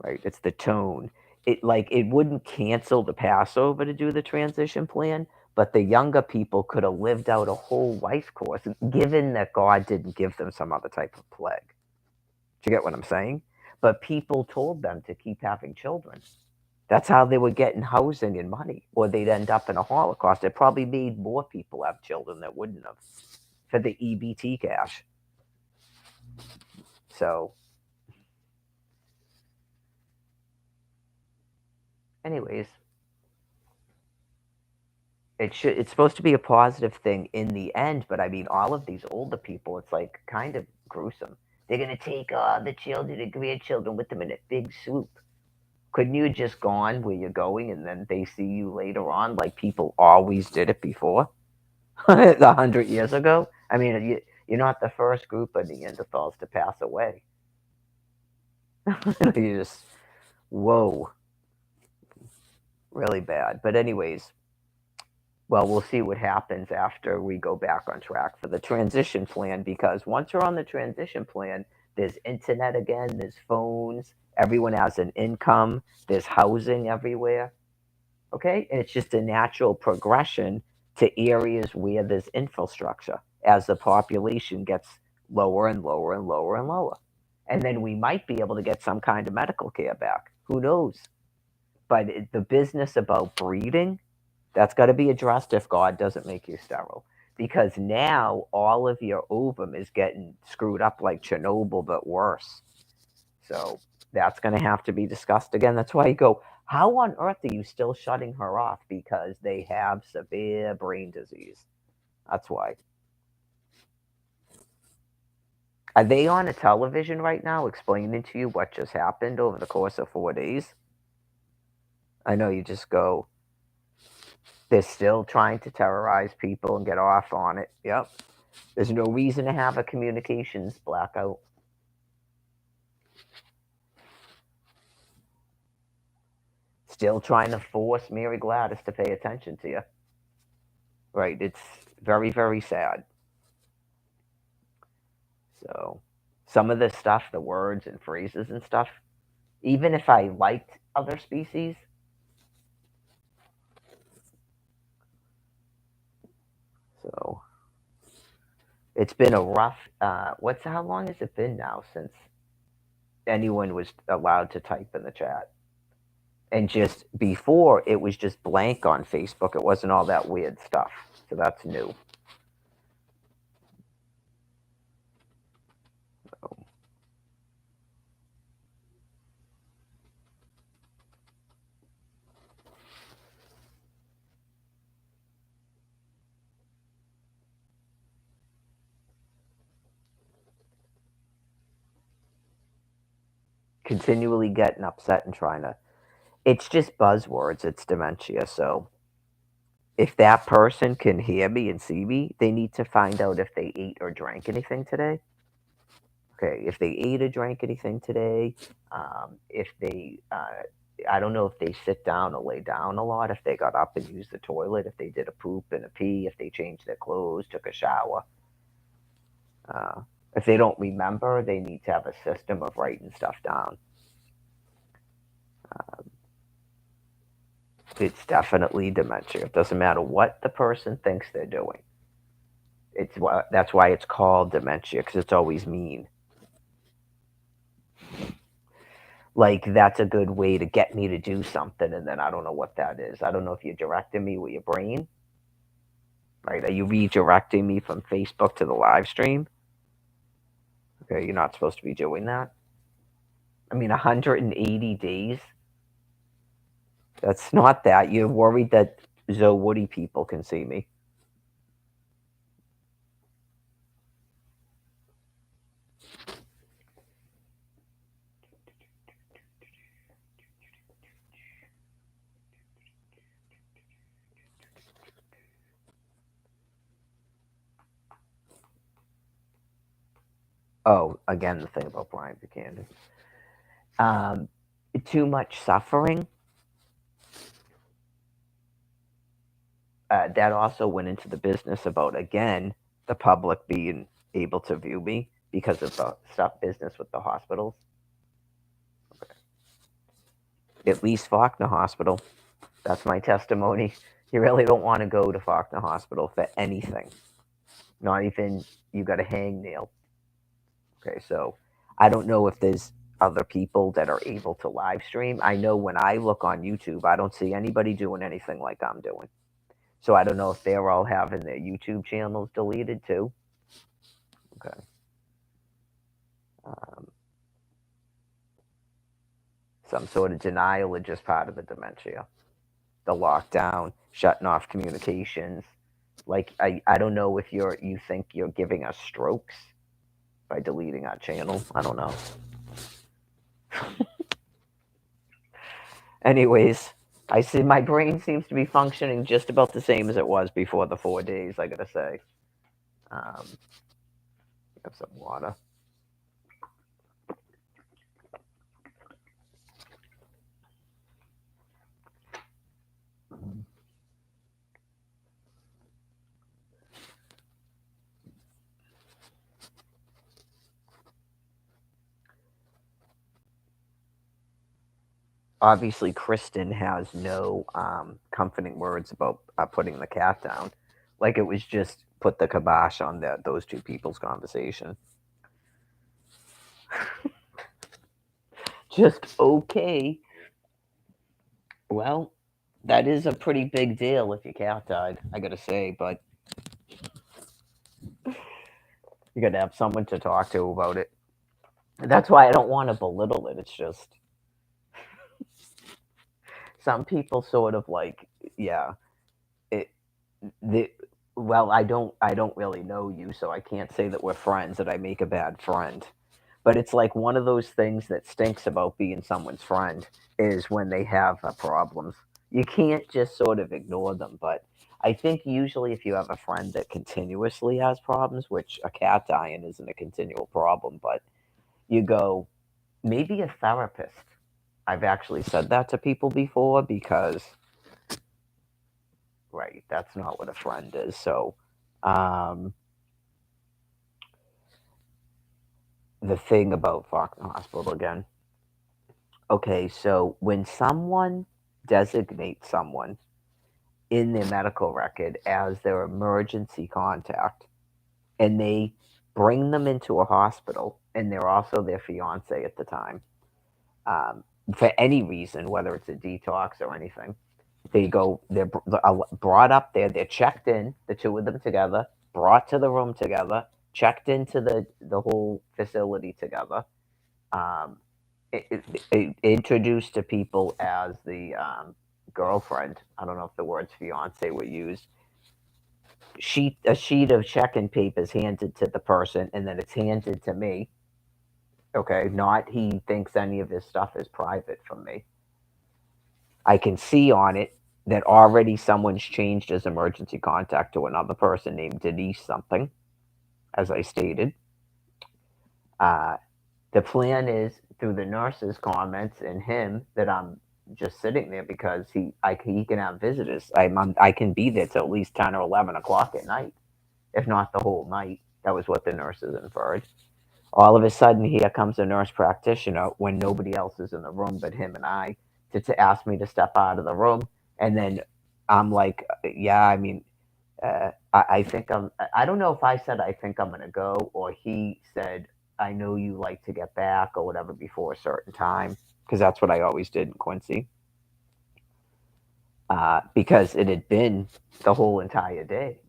right? It's the tone. It wouldn't cancel the Passover to do the transition plan, but the younger people could have lived out a whole life course, given that God didn't give them some other type of plague. Do you get what I'm saying? But people told them to keep having children. That's how they were getting housing and money, or they'd end up in a Holocaust. It probably made more people have children that wouldn't have for the EBT cash. So, anyways, it's supposed to be a positive thing in the end, but I mean, all of these older people, it's like kind of gruesome. They're gonna take the children and grandchildren with them in a big swoop. Couldn't you have just gone where you're going and then they see you later on, like people always did it before, 100 years ago? I mean, you're not the first group of Neanderthals to pass away. You just, whoa, really bad. But anyways, well, we'll see what happens after we go back on track for the transition plan, because once you're on the transition plan, there's internet again, there's phones, everyone has an income, there's housing everywhere. Okay? And it's just a natural progression to areas where there's infrastructure as the population gets lower and lower and lower and lower. And then we might be able to get some kind of medical care back. Who knows? But the business about breeding, that's got to be addressed if God doesn't make you sterile. Because now all of your ovum is getting screwed up like Chernobyl, but worse. So that's going to have to be discussed again. That's why you go, how on earth are you still shutting her off? Because they have severe brain disease. That's why. Are they on a television right now explaining to you what just happened over the course of 4 days? I know you just go, they're still trying to terrorize people and get off on it. Yep. There's no reason to have a communications blackout. Still trying to force Mary Gladys to pay attention to you. Right. It's very, very sad. So, some of this stuff, the words and phrases and stuff, even if I liked other species, so it's been a rough. How long has it been now since anyone was allowed to type in the chat? And just before, it was just blank on Facebook. It wasn't all that weird stuff. So that's new. So, continually getting upset and trying to. It's just buzzwords. It's dementia. So if that person can hear me and see me, they need to find out if they ate or drank anything today. Okay, if they ate or drank anything today, if they, I don't know if they sit down or lay down a lot, if they got up and used the toilet, if they did a poop and a pee, if they changed their clothes, took a shower. Uh, if they don't remember, they need to have a system of writing stuff down. It's definitely dementia. It doesn't matter what the person thinks they're doing. That's why it's called dementia because it's always mean. Like that's a good way to get me to do something, and then I don't know what that is. I don't know if you're directing me with your brain, right? Are you redirecting me from Facebook to the live stream? Okay, you're not supposed to be doing that. I mean, 180 days. That's not that. You're worried that Zoe Woody people can see me. Oh, again, the thing about Brian Buchanan. Um, Too much suffering. That also went into the business about, again, the public being able to view me because of the stuff business with the hospitals. At least Faulkner Hospital. That's my testimony. You really don't want to go to Faulkner Hospital for anything. Not even you got a hangnail. Okay, so I don't know if there's other people that are able to live stream. I know when I look on YouTube, I don't see anybody doing anything like I'm doing. So I don't know if they're all having their YouTube channels deleted too. Okay. Um, some sort of denial or just part of the dementia. The lockdown, shutting off communications. Like I don't know if you think you're giving us strokes by deleting our channel. I don't know. Anyways, I see my brain seems to be functioning just about the same as it was before the 4 days. I gotta say. Um, have some water. Obviously, Kristen has no comforting words about putting the cat down. Like it was just put the kibosh on those two people's conversation. Just okay. Well, that is a pretty big deal if your cat died, I gotta say, but you gotta have someone to talk to about it. That's why I don't want to belittle it. It's just some people sort of like, yeah, it, the, well, I don't really know you, so I can't say that we're friends, that I make a bad friend. But it's like one of those things that stinks about being someone's friend is when they have problems. You can't just sort of ignore them. But I think usually if you have a friend that continuously has problems, which a cat dying isn't a continual problem, but you go, maybe a therapist. I've actually said that to people before because, right, that's not what a friend is. So, um, the thing about Faulkner Hospital again. Okay, so when someone designates someone in their medical record as their emergency contact and they bring them into a hospital and they're also their fiance at the time, um, for any reason, whether it's a detox or anything, they're brought up there, they're checked in, the two of them together, brought to the room together, checked into the whole facility together, um, introduced to people as the girlfriend. I don't know if the words fiance were used. A sheet of check-in papers handed to the person, and then it's handed to me. Okay, not he thinks any of his stuff is private from me. I can see on it that already someone's changed his emergency contact to another person named Denise something, as I stated. Uh, the plan is through the nurse's comments and him that I'm just sitting there because he can have visitors. I can be there till at least 10 or 11 o'clock at night, if not the whole night. That was what the nurses inferred. All of a sudden, here comes a nurse practitioner when nobody else is in the room but him and I to ask me to step out of the room. And then I'm like, yeah, I mean, I think I don't know if I said I think I'm going to go or he said, I know you like to get back or whatever before a certain time. Because that's what I always did in Quincy. Because it had been the whole entire day.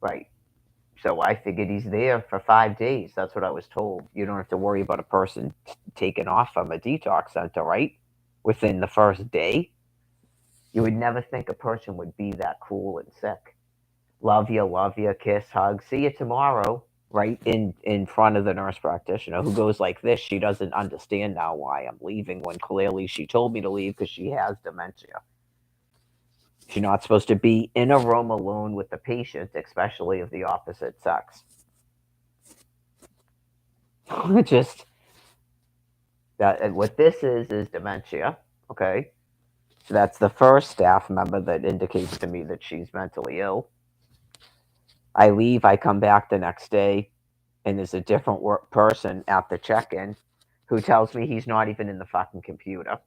Right. So I figured he's there for 5 days. That's what I was told. You don't have to worry about a person taken off from a detox center, right? Within the first day. You would never think a person would be that cruel and sick. Love you, kiss, hug, see you tomorrow, right in front of the nurse practitioner who goes like this. She doesn't understand now why I'm leaving when clearly she told me to leave because she has dementia. She's not supposed to be in a room alone with the patient, especially of the opposite sex. Just that what this is dementia. Okay, so that's the first staff member that indicates to me that she's mentally ill. I leave. I come back the next day, and there's a different person at the check-in who tells me he's not even in the fucking computer,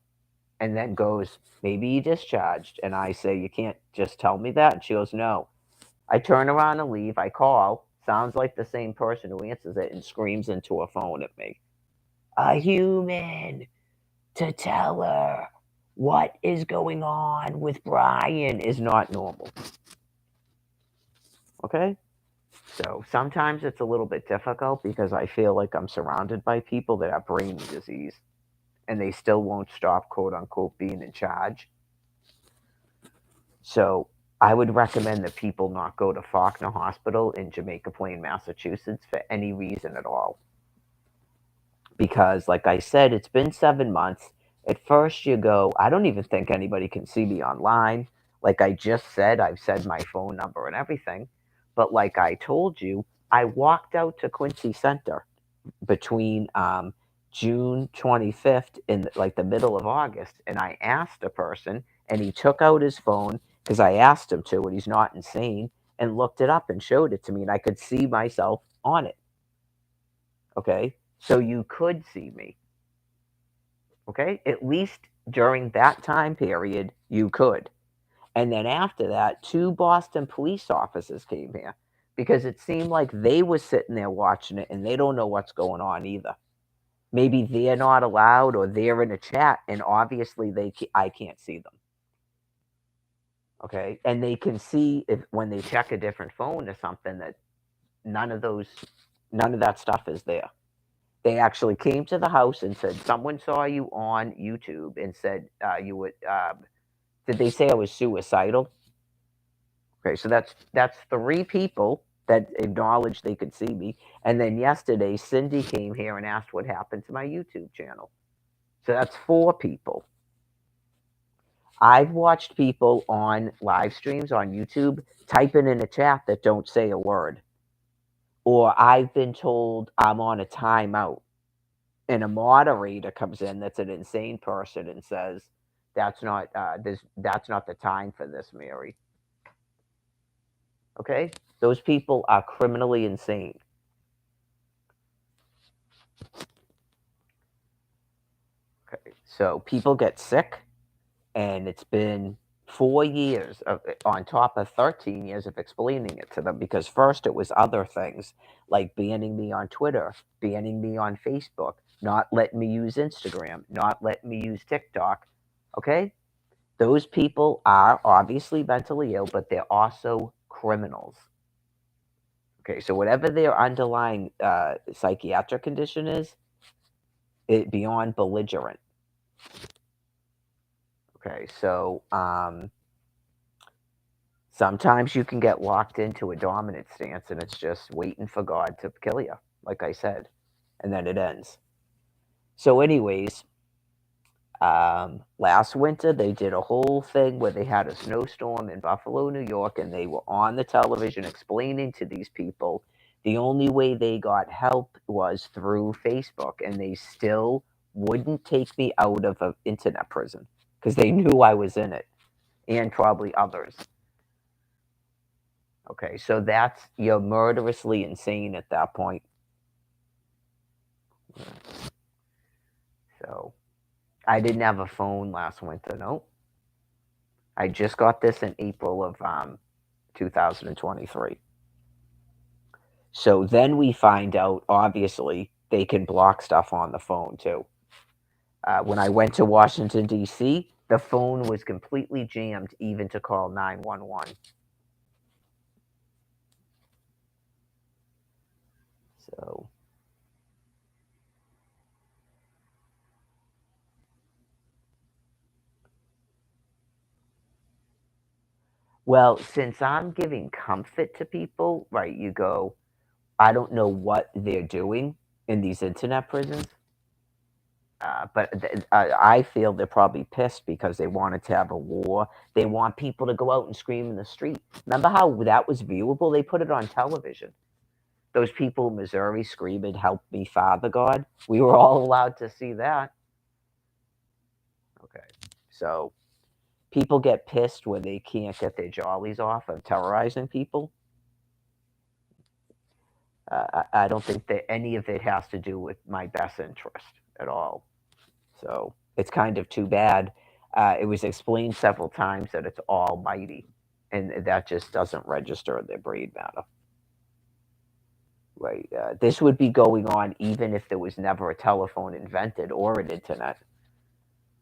and then goes, "Maybe he discharged." And I say, "You can't just tell me that." And she goes, "No." I turn around and leave. I call. Sounds like the same person who answers it and screams into a phone at me. A human to tell her what is going on with Brian is not normal. Okay? So sometimes it's a little bit difficult because I feel like I'm surrounded by people that have brain disease and they still won't stop, quote unquote, being in charge. So I would recommend that people not go to Faulkner Hospital in Jamaica Plain, Massachusetts for any reason at all. Because, like I said, it's been 7 months. At first, you go, I don't even think anybody can see me online. Like I just said, I've said my phone number and everything. But like I told you, I walked out to Quincy Center between June 25th and like the middle of August, and I asked a person, and he took out his phone because I asked him to, and he's not insane, and looked it up and showed it to me, and I could see myself on it. Okay, so you could see me. Okay, at least during that time period, you could. And then after that, two Boston police officers came here because it seemed like they were sitting there watching it and they don't know what's going on either. Maybe they're not allowed or they're in a chat and obviously I can't see them. Okay, and they can see if when they check a different phone or something that none of those none of that stuff is there. They actually came to the house and said someone saw you on YouTube and said you would. Did they say I was suicidal? Okay, so that's three people that acknowledged they could see me. And then yesterday, Cindy came here and asked what happened to my YouTube channel. So that's four people. I've watched people on live streams on YouTube typing in a chat that don't say a word. Or I've been told I'm on a timeout and a moderator comes in that's an insane person and says, that's not the time for this, Mary. Okay? Those people are criminally insane. Okay. So people get sick and it's been 4 years on top of 13 years of explaining it to them because first it was other things like banning me on Twitter, banning me on Facebook, not letting me use Instagram, not letting me use TikTok. Okay? Those people are obviously mentally ill, but they're also criminals. Okay, so whatever their underlying psychiatric condition is, it beyond belligerent. Okay, so sometimes you can get locked into a dominant stance and it's just waiting for God to kill you, like I said, and then it ends. So, anyways, last winter they did a whole thing where they had a snowstorm in Buffalo, New York, and they were on the television explaining to these people the only way they got help was through Facebook, and they still wouldn't take me out of an internet prison because they knew I was in it, and probably others. Okay, so that's you're murderously insane at that point. So I didn't have a phone last winter. No, I just got this in April of 2023. So then we find out, obviously, they can block stuff on the phone too. When I went to Washington, D.C., the phone was completely jammed, even to call 911. So, well, since I'm giving comfort to people, right, you go, I don't know what they're doing in these internet prisons. I feel they're probably pissed because they wanted to have a war. They want people to go out and scream in the street. Remember how that was viewable? They put it on television. Those people in Missouri screaming, "Help me, Father God." We were all allowed to see that. Okay. So people get pissed when they can't get their jollies off of terrorizing people. I don't think that any of it has to do with my best interest at all. So it's kind of too bad. It was explained several times that it's almighty, and that just doesn't register in their brain matter. Right? This would be going on even if there was never a telephone invented or an internet.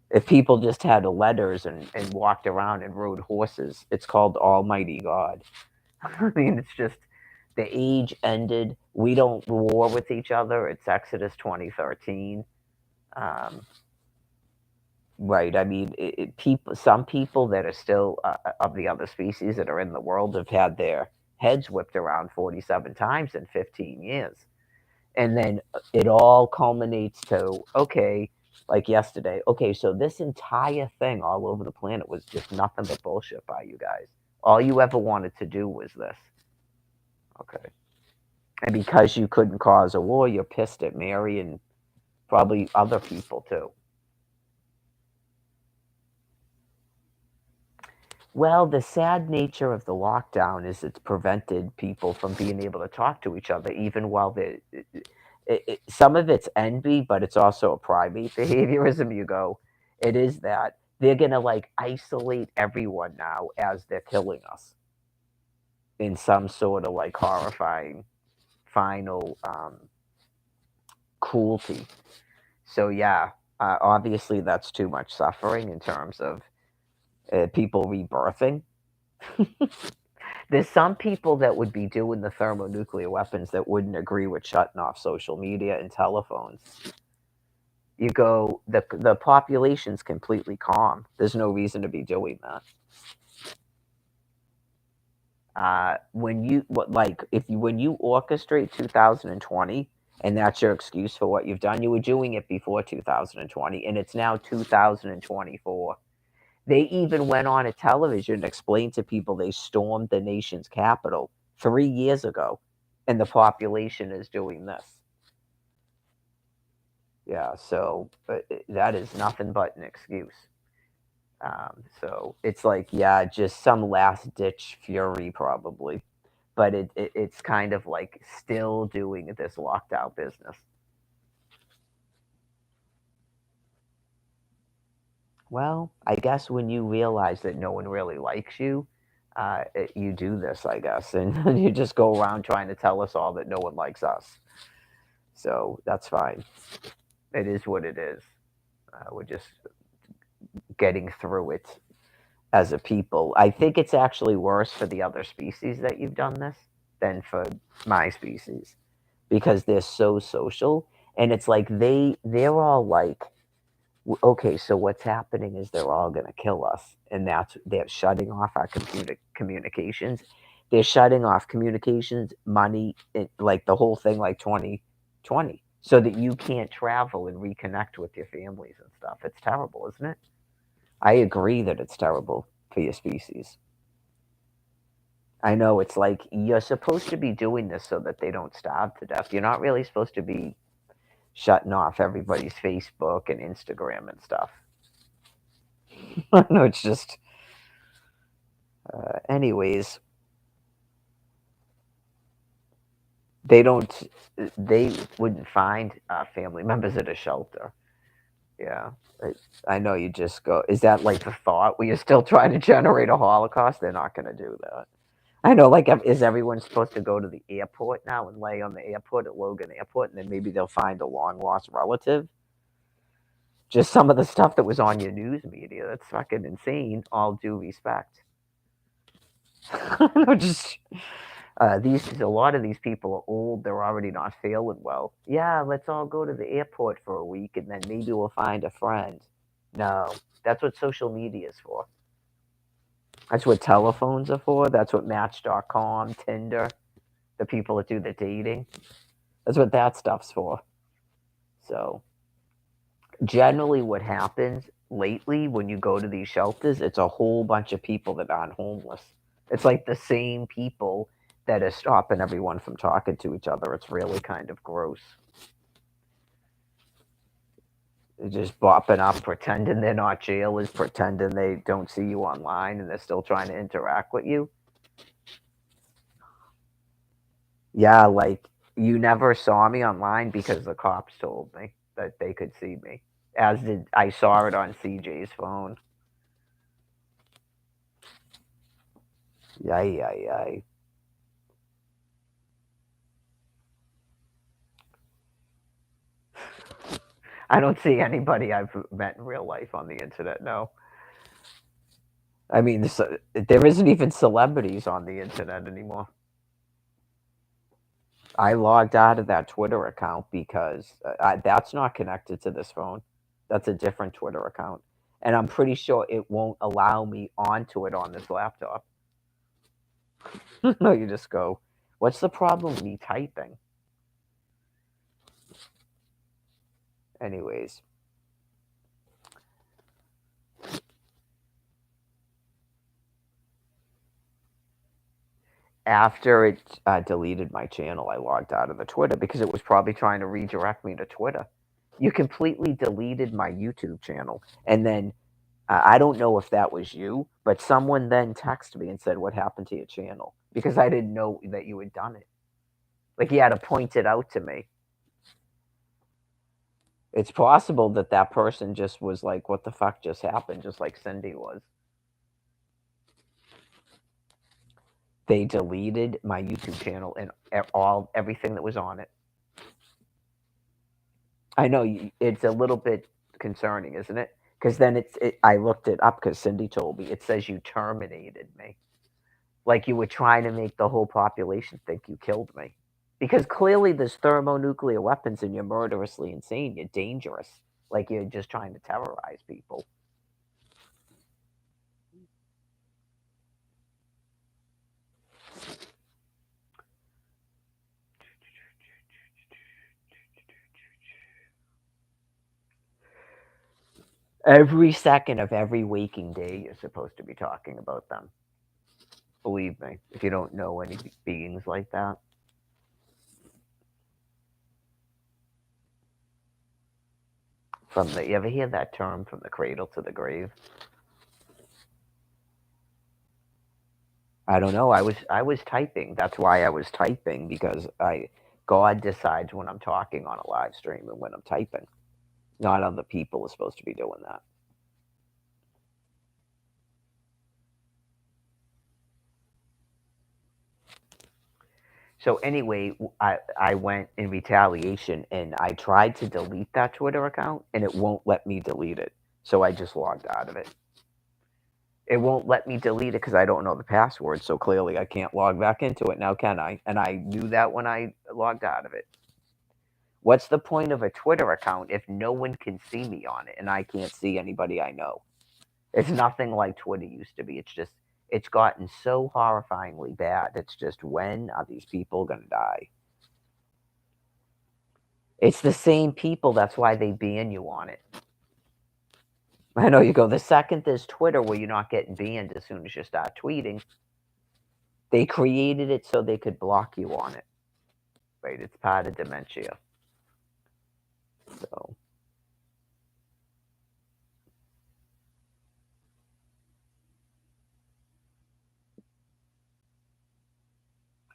If people just had letters and walked around and rode horses, it's called Almighty God. I mean, it's just the age ended. We don't war with each other. It's Exodus 2013. Um, Right. I mean, people. Some people that are still of the other species that are in the world have had their heads whipped around 47 times in 15 years, and then it all culminates to okay, like yesterday. Okay, so this entire thing all over the planet was just nothing but bullshit by you guys. All you ever wanted to do was this. Okay, and because you couldn't cause a war, you're pissed at Mary and probably other people too. Well, the sad nature of the lockdown is it's prevented people from being able to talk to each other, even while they. Some of it's envy, but it's also a primate behaviorism. You go, it is that they're gonna like isolate everyone now as they're killing us in some sort of like horrifying final cruelty. So yeah, obviously that's too much suffering in terms of people rebirthing. There's some people that would be doing the thermonuclear weapons that wouldn't agree with shutting off social media and telephones. You go, the population's completely calm. There's no reason to be doing that. When you what like if you when you orchestrate 2020 and that's your excuse for what you've done, you were doing it before 2020, and it's now 2024. They even went on a television and explained to people they stormed the nation's capital 3 years ago, and the population is doing this. Yeah, so that is nothing but an excuse. So it's like, yeah, just some last ditch fury, probably. But it's kind of like still doing this lockdown business. Well, I guess when you realize that no one really likes you, you do this, I guess, and you just go around trying to tell us all that no one likes us. So that's fine. It is what it is. We're just getting through it as a people. I think it's actually worse for the other species that you've done this than for my species because they're so social, and it's like they're all like okay, so what's happening is they're all going to kill us, and that's they're shutting off our communications. They're shutting off communications, money, like the whole thing, like 2020. so that you can't travel and reconnect with your families and stuff. It's terrible, isn't it? I agree that it's terrible for your species. I know it's like you're supposed to be doing this so that they don't starve to death. You're not really supposed to be shutting off everybody's Facebook and Instagram and stuff. No, it's just, anyways, they don't, they wouldn't find family members at a shelter. Yeah. I know you just go, is that like the thought where you're still trying to generate a Holocaust? They're not going to do that. I know, like, is everyone supposed to go to the airport now and lay on the airport at Logan Airport, and then maybe they'll find a long lost relative? Just some of the stuff that was on your news media. That's fucking insane. All due respect. No, just a lot of these people are old. They're already not feeling well. Yeah, let's all go to the airport for a week, and then maybe we'll find a friend. No, that's what social media is for. That's what telephones are for. That's what Match.com, Tinder, the people that do the dating. That's what that stuff's for. So, generally, what happens lately when you go to these shelters, it's a whole bunch of people that aren't homeless. It's like the same people that are stopping everyone from talking to each other. It's really kind of gross. They're just bopping up, pretending they're not jailers, pretending they don't see you online, and they're still trying to interact with you. Yeah, like you never saw me online because the cops told me that they could see me. As did I saw it on CJ's phone. Yay, yay, yay. I don't see anybody I've met in real life on the internet. No, I mean there isn't even celebrities on the internet anymore. I logged out of that Twitter account because that's not connected to this phone. That's a different Twitter account, and I'm pretty sure it won't allow me onto it on this laptop. No, you just go. What's the problem with me typing? Anyways, after it deleted my channel, I logged out of the Twitter because it was probably trying to redirect me to Twitter. You completely deleted my YouTube channel, and then I don't know if that was you, but someone then texted me and said, "What happened to your channel?" Because I didn't know that you had done it. Like, he had to point it out to me. It's possible that that person just was like, "What the fuck just happened?" Just like Cindy was. They deleted my YouTube channel and everything that was on it. I know it's a little bit concerning, isn't it? Because then I looked it up because Cindy told me. It says you terminated me, like you were trying to make the whole population think you killed me. Because clearly there's thermonuclear weapons and you're murderously insane. You're dangerous. Like you're just trying to terrorize people. Every second of every waking day, you're supposed to be talking about them. Believe me, if you don't know any beings like that. You ever hear that term from the cradle to the grave? I don't know. I was typing. That's why I was typing because I God decides when I'm talking on a live stream and when I'm typing. Not other people are supposed to be doing that. So anyway, I went in retaliation and I tried to delete that Twitter account and it won't let me delete it. So I just logged out of it. It won't let me delete it because I don't know the password. So clearly I can't log back into it now, can I? And I knew that when I logged out of it. What's the point of a Twitter account if no one can see me on it and I can't see anybody I know? It's nothing like Twitter used to be. It's gotten so horrifyingly bad. It's just when are these people going to die? It's the same people, that's why they ban you on it. I know you go, the second there's Twitter where you're not getting banned as soon as you start tweeting, they created it so they could block you on it. Right? It's part of dementia. So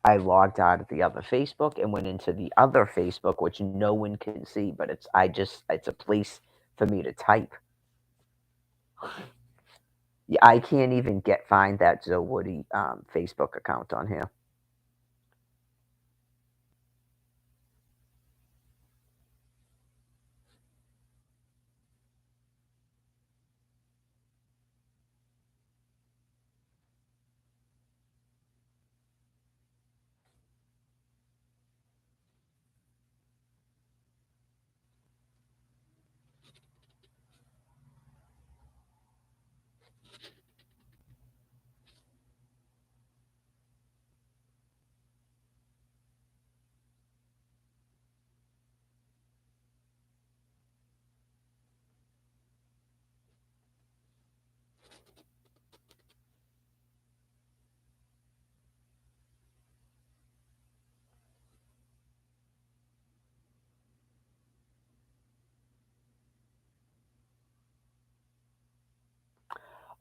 I logged out of the other Facebook and went into the other Facebook, which no one can see, but it's a place for me to type. Yeah, I can't even find that Zoe Woody Facebook account on here.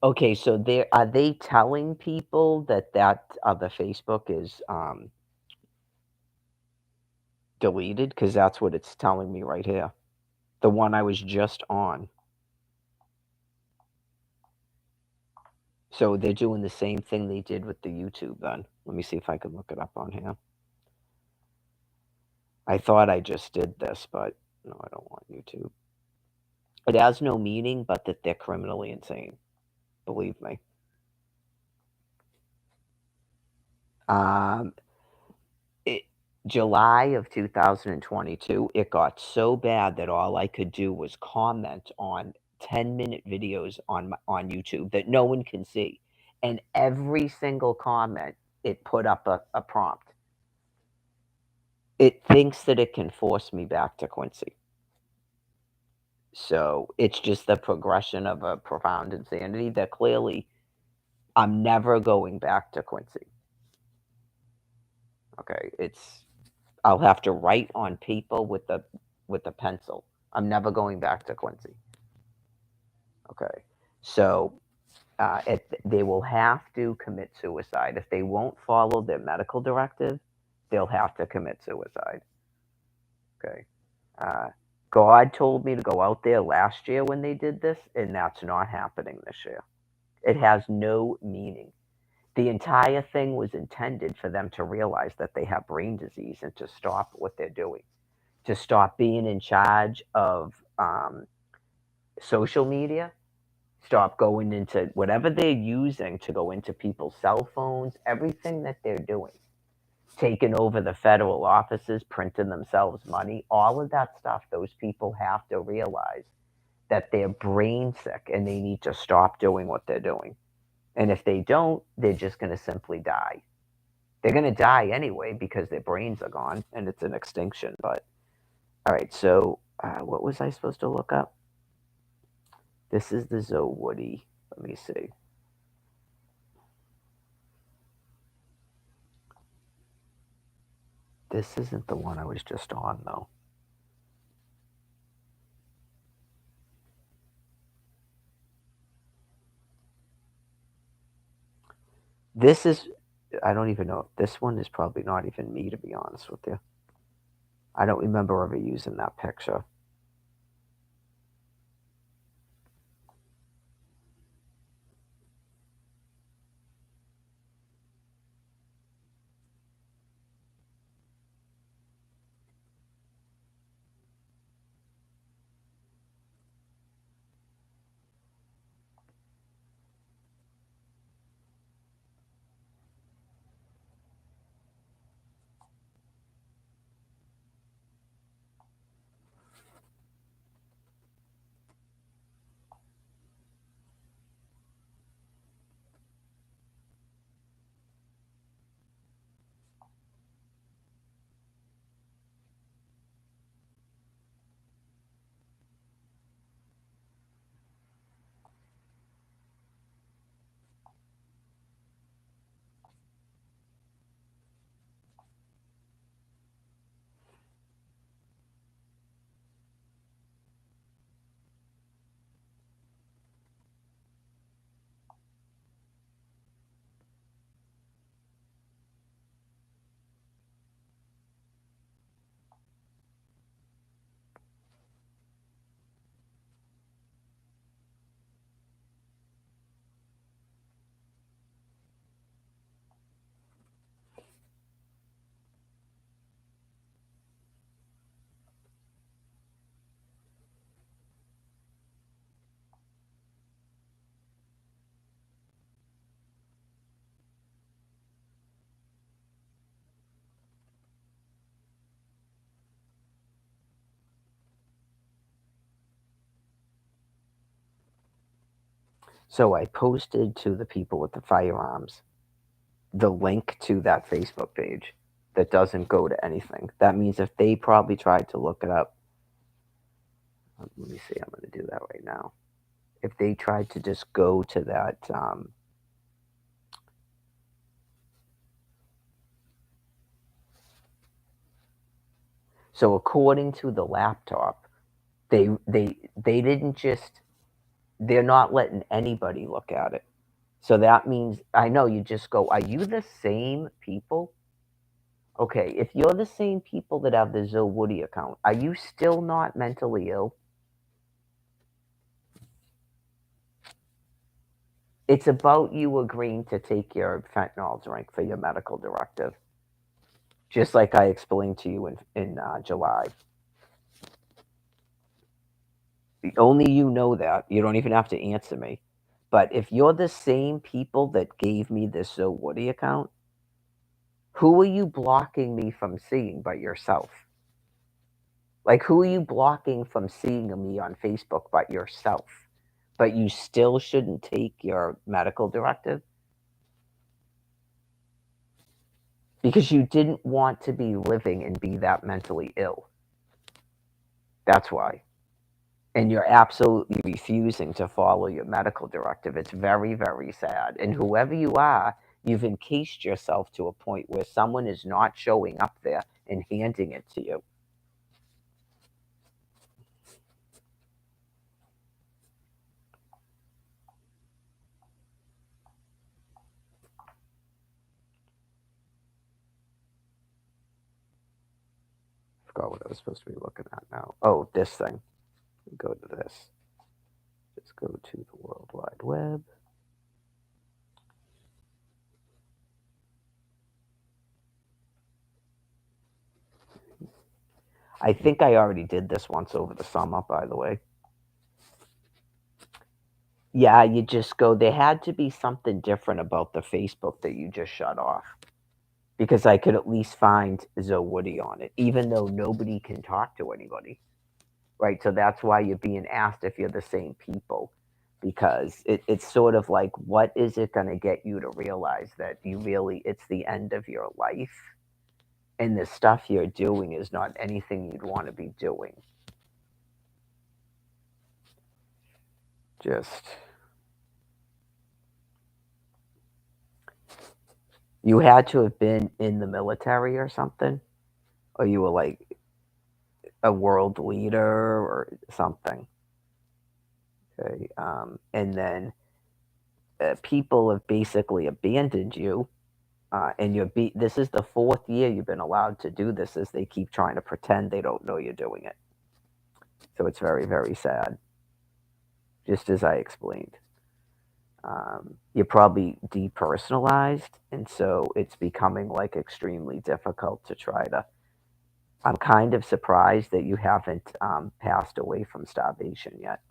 Okay, so are they telling people that other Facebook is deleted? Because that's what it's telling me right here. The one I was just on. So they're doing the same thing they did with the YouTube then. Let me see if I can look it up on here. I thought I just did this, but no, I don't want YouTube. It has no meaning but that they're criminally insane. Believe me. Um, it, July of 2022, it got so bad that all I could do was comment on 10-minute videos on YouTube that no one can see. And every single comment, it put up a prompt. It thinks that it can force me back to Quincy. So it's just the progression of a profound insanity that clearly I'm never going back to Quincy. Okay, I'll have to write on paper with a pencil. I'm never going back to Quincy. Okay, so they will have to commit suicide if they won't follow their medical directive. They'll have to commit suicide. Okay, uh, God told me to go out there last year when they did this, and that's not happening this year. It has no meaning. The entire thing was intended for them to realize that they have brain disease and to stop what they're doing, to stop being in charge of social media, stop going into whatever they're using to go into people's cell phones, everything that they're doing, taking over the federal offices, printing themselves money, all of that stuff, those people have to realize that they're brain sick and they need to stop doing what they're doing. And if they don't, they're just going to simply die. They're going to die anyway because their brains are gone and it's an extinction. But all right, so what was I supposed to look up? This is the Zoe Woody. Let me see. This isn't the one I was just on, though. This is, I don't even know. This one is probably not even me, to be honest with you. I don't remember ever using that picture. So I posted to the people with the firearms the link to that Facebook page that doesn't go to anything. That means if they probably tried to look it up, let me see, I'm going to do that right now. If they tried to just go to that, so according to the laptop, they didn't just, they're not letting anybody look at it. So that means, I know you just go, are you the same people? Okay, if you're the same people that have the Zoe Woody account, are you still not mentally ill? It's about you agreeing to take your fentanyl drink for your medical directive, just like I explained to you in July. Only you know that. You don't even have to answer me. But if you're the same people that gave me this Zoe Woody account, who are you blocking me from seeing but yourself? Like, who are you blocking from seeing me on Facebook but yourself? But you still shouldn't take your medical directive? Because you didn't want to be living and be that mentally ill. That's why. And you're absolutely refusing to follow your medical directive. It's very, very sad. And whoever you are, you've encased yourself to a point where someone is not showing up there and handing it to you. I forgot what I was supposed to be looking at now. Oh, this thing. Go to this. Just go to the World Wide Web. I think I already did this once over the summer, by the way. Yeah, you just go, there had to be something different about the Facebook that you just shut off. Because I could at least find Zoe Woody on it, even though nobody can talk to anybody. Right? So that's why you're being asked if you're the same people. Because it's sort of like, what is it going to get you to realize that you really, it's the end of your life? And the stuff you're doing is not anything you'd want to be doing. Just, you had to have been in the military or something, or you were like a world leader or something. Okay. And then people have basically abandoned you, and this is the fourth year you've been allowed to do this as they keep trying to pretend they don't know you're doing it. So it's very, very sad, just as I explained. You're probably depersonalized, and so it's becoming like extremely difficult to try to. I'm kind of surprised that you haven't passed away from starvation yet.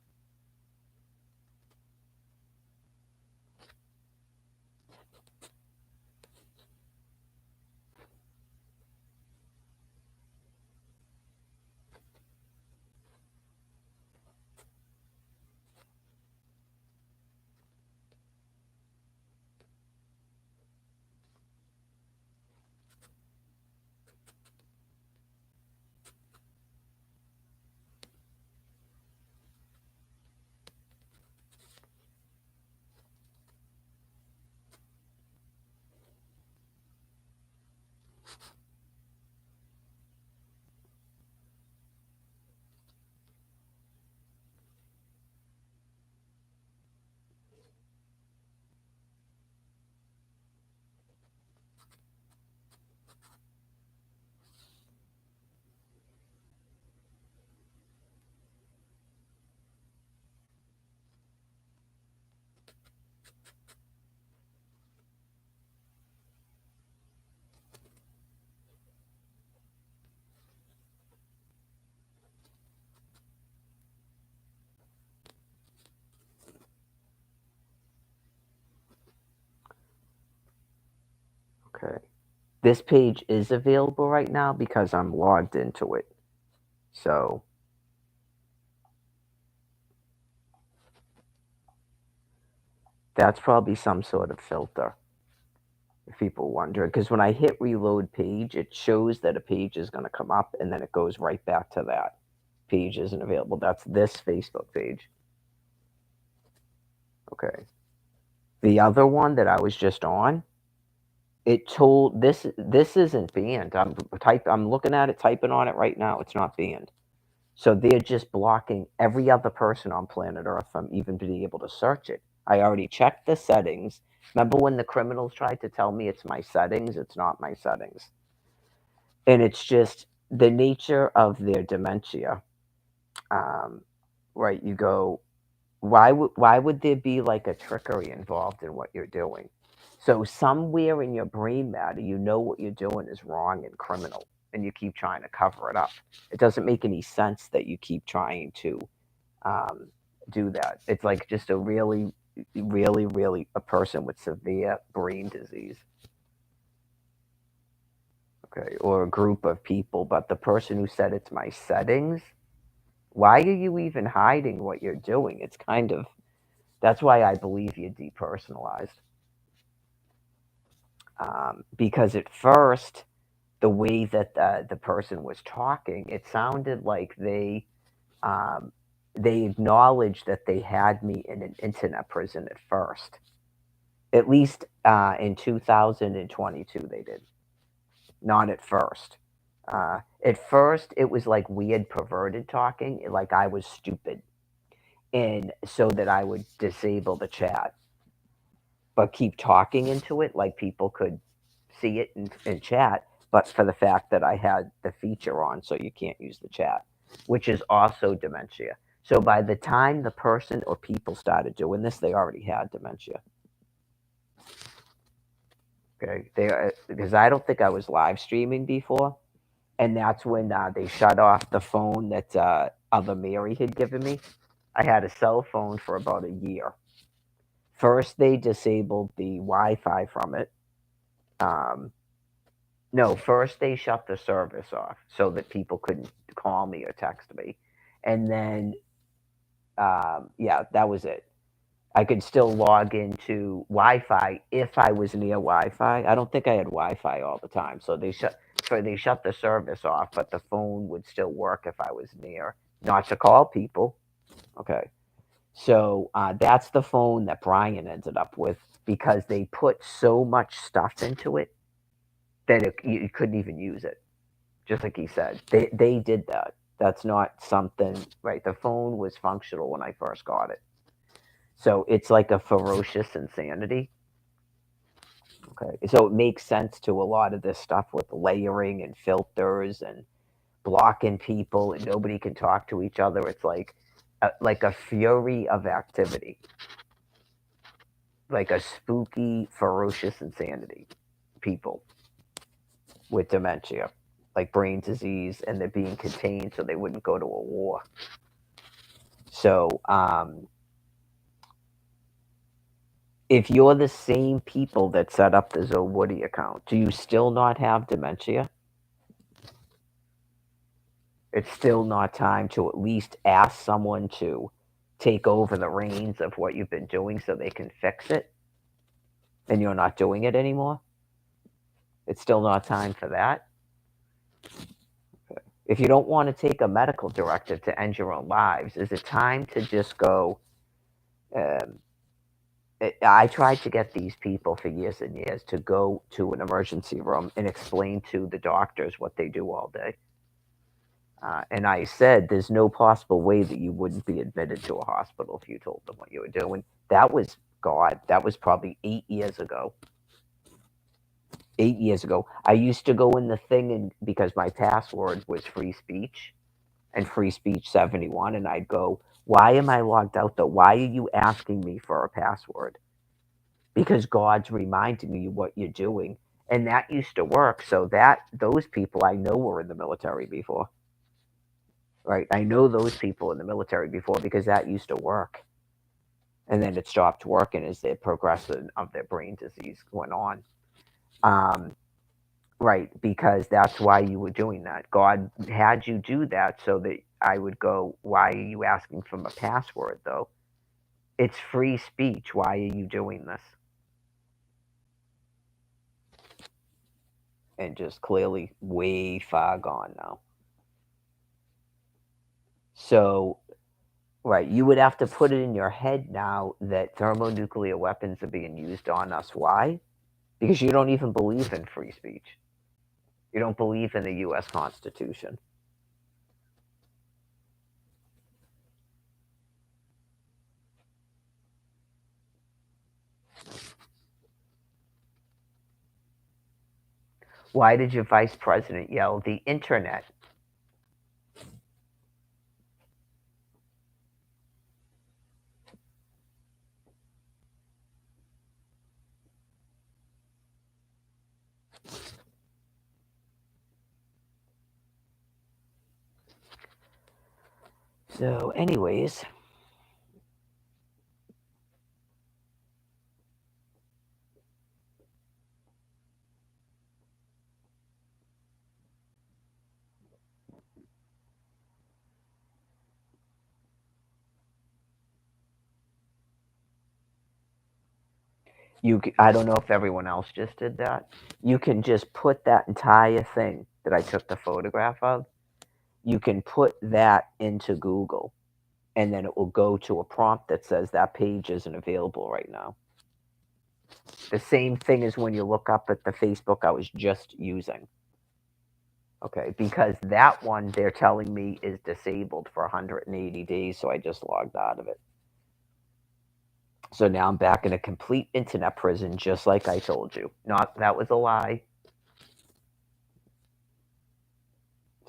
Okay. This page is available right now because I'm logged into it. So That's probably some sort of filter, if people wonder. Because when I hit reload page, it shows that a page is going to come up, and then it goes right back to that page isn't available. That's this Facebook page. Okay. The other one that I was just on, it told this isn't banned. I'm looking at it, typing on it right now. It's not banned. So they're just blocking every other person on planet Earth from even being able to search it. I already checked the settings. Remember when the criminals tried to tell me it's my settings? It's not my settings. And it's just the nature of their dementia. Right, you go, why would there be like a trickery involved in what you're doing? So somewhere in your brain matter, you know what you're doing is wrong and criminal, and you keep trying to cover it up. It doesn't make any sense that you keep trying to um, do that. It's like just a really, really, really a person with severe brain disease, okay, or a group of people. But the person who said it's my settings, why are you even hiding what you're doing? It's kind of that's why I believe you're depersonalized. Because at first, the way that the person was talking, it sounded like um, they acknowledged that they had me in an internet prison at first. At least in 2022, they did. Not at first. At first, it was like weird, perverted talking, like I was stupid, and so that I would disable the chat, but keep talking into it, like people could see it in chat, but for the fact that I had the feature on, so you can't use the chat, which is also dementia. So by the time the person or people started doing this, they already had dementia. Okay, because I don't think I was live streaming before, and that's when they shut off the phone that other Mary had given me. I had a cell phone for about a year. First, they disabled the Wi-Fi from it. Um, No, first they shut the service off so that people couldn't call me or text me. And then, yeah, that was it. I could still log into Wi-Fi if I was near Wi-Fi. I don't think I had Wi-Fi all the time, so they shut the service off, but the phone would still work if I was near, not to call people. Okay, so that's the phone that Brian ended up with because they put so much stuff into it that you couldn't even use it. Just like he said, they did that. That's not something right. The phone was functional when I first got it, so it's like a ferocious insanity. Okay, so it makes sense to a lot of this stuff with layering and filters and blocking people, and nobody can talk to each other. It's like a fury of activity, like a spooky, ferocious insanity. People with dementia, like brain disease, and they're being contained so they wouldn't go to a war. So, if you're the same people that set up the Zoe Woody account, do you still not have dementia? It's still not time to at least ask someone to take over the reins of what you've been doing so they can fix it, and you're not doing it anymore? It's still not time for that? If you don't want to take a medical directive to end your own lives, is it time to just go, um, I tried to get these people for years and years to go to an emergency room and explain to the doctors what they do all day. And I said, there's no possible way that you wouldn't be admitted to a hospital if you told them what you were doing. That was, God, that was probably 8 years ago. 8 years ago. I used to go in the thing and because my password was free speech and free speech 71, and I'd go, why am I logged out though? Why are you asking me for a password? Because God's reminding you what you're doing. And that used to work. So that those people I know were in the military before. Right? I know those people in the military before because that used to work. And then it stopped working as the progression of their brain disease went on. Um, right, because that's why you were doing that. God had you do that so that I would go, why are you asking for a password though? It's free speech. Why are you doing this? And just clearly way far gone now. So, right, you would have to put it in your head now that thermonuclear weapons are being used on us. Why? Because you don't even believe in free speech. You don't believe in the U.S. Constitution. Why did your vice president yell, the internet? So, anyways, I don't know if everyone else just did that. You can just put that entire thing that I took the photograph of, you can put that into Google, and then it will go to a prompt that says that page isn't available right now. The same thing as when you look up at the Facebook I was just using. Okay, because that one they're telling me is disabled for 180 days, so I just logged out of it. So now I'm back in a complete internet prison, just like I told you. Not that was a lie.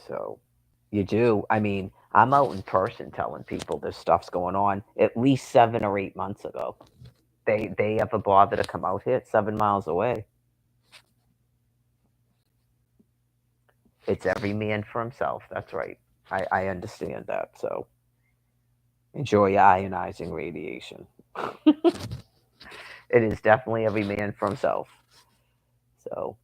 So you do. I mean, I'm out in person telling people this stuff's going on at least 7 or 8 months ago. They ever bother to come out here? It's 7 miles away. It's every man for himself. That's right. I understand that. So enjoy ionizing radiation. It is definitely every man for himself. So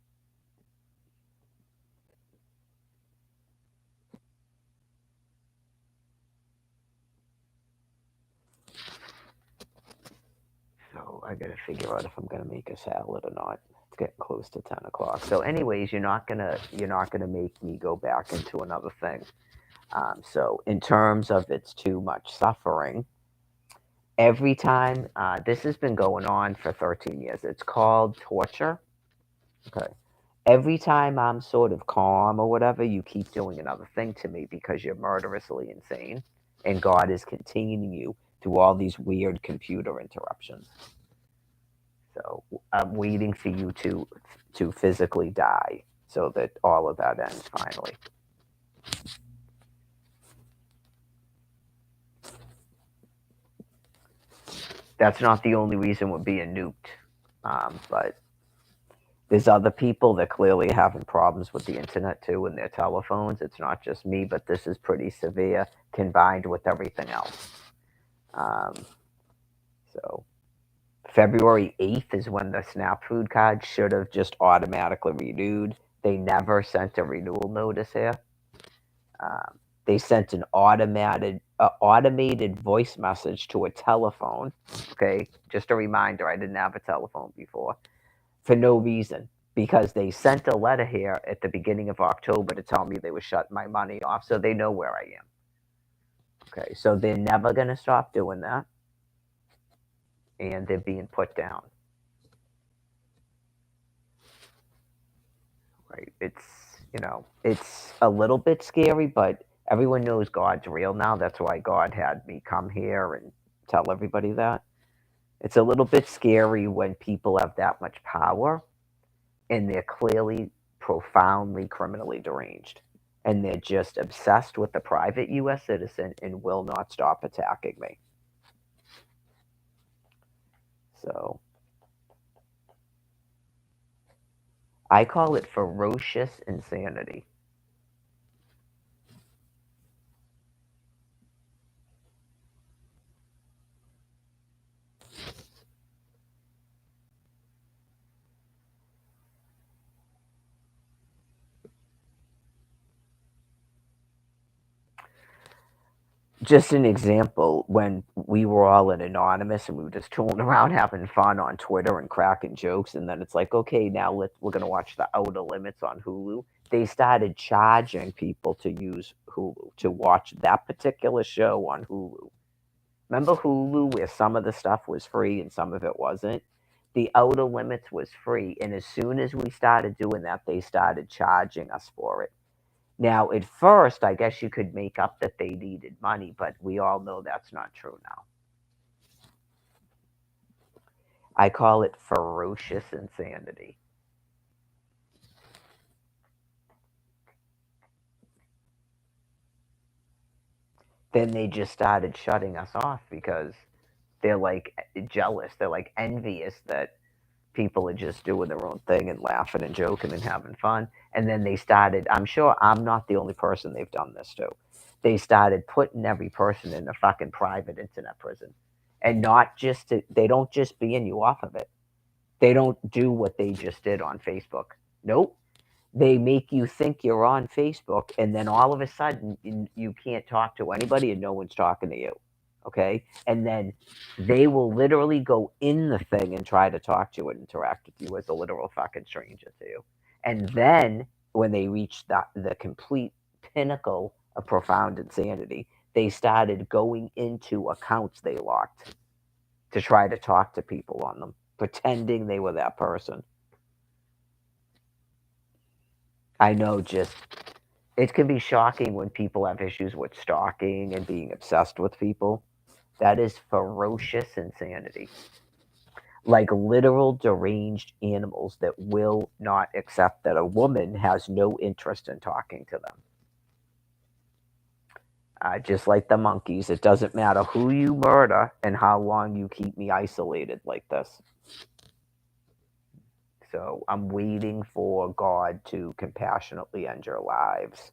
I gotta figure out if I'm gonna make a salad or not. It's getting close to 10 o'clock. So anyways, you're not gonna make me go back into another thing. So in terms of it's too much suffering, every time this has been going on for 13 years. It's called torture. Okay. Every time I'm sort of calm or whatever, you keep doing another thing to me because you're murderously insane, and God is continuing you through all these weird computer interruptions. So I'm waiting for you to physically die so that all of that ends finally. That's not the only reason we're being nuked, but there's other people that clearly having problems with the internet too and their telephones. It's not just me, but this is pretty severe combined with everything else. Um, so February 8th is when the SNAP food card should have just automatically renewed. They never sent a renewal notice here. They sent an automated voice message to a telephone. Okay, just a reminder, I didn't have a telephone before for no reason because they sent a letter here at the beginning of October to tell me they were shutting my money off, so they know where I am. Okay, so they're never gonna stop doing that, and they're being put down. Right? It's a little bit scary, but everyone knows God's real now. That's why God had me come here and tell everybody that. It's a little bit scary when people have that much power and they're clearly profoundly criminally deranged. And they're just obsessed with the private US citizen and will not stop attacking me. So I call it ferocious insanity. just an example, when we were all in Anonymous and we were just tooling around having fun on Twitter and cracking jokes, and then it's like, okay, now we're gonna watch The Outer Limits on Hulu. They started charging people to use Hulu to watch that particular show on Hulu. Remember Hulu, where some of the stuff was free and some of it wasn't? The Outer Limits was free, and as soon as we started doing that, they started charging us for it. Now, at first, I guess you could make up that they needed money, but we all know that's not true now. I call it ferocious insanity. Then they just started shutting us off because they're like jealous. They're like envious that people are just doing their own thing and laughing and joking and having fun. And then they started, I'm sure I'm not the only person they've done this to. They started putting every person in a fucking private internet prison. And not just to, they don't just ban you off of it. They don't do what they just did on Facebook. Nope. They make you think you're on Facebook, and then all of a sudden you can't talk to anybody and no one's talking to you. Okay? And then they will literally go in the thing and try to talk to you and interact with you as a literal fucking stranger to you. And then when they reached the complete pinnacle of profound insanity, they started going into accounts they locked to try to talk to people on them, pretending they were that person. I know, just it can be shocking when people have issues with stalking and being obsessed with people. That is ferocious insanity. Like literal deranged animals that will not accept that a woman has no interest in talking to them. Just like the monkeys, it doesn't matter who you murder and how long you keep me isolated like this. So I'm waiting for God to compassionately end your lives.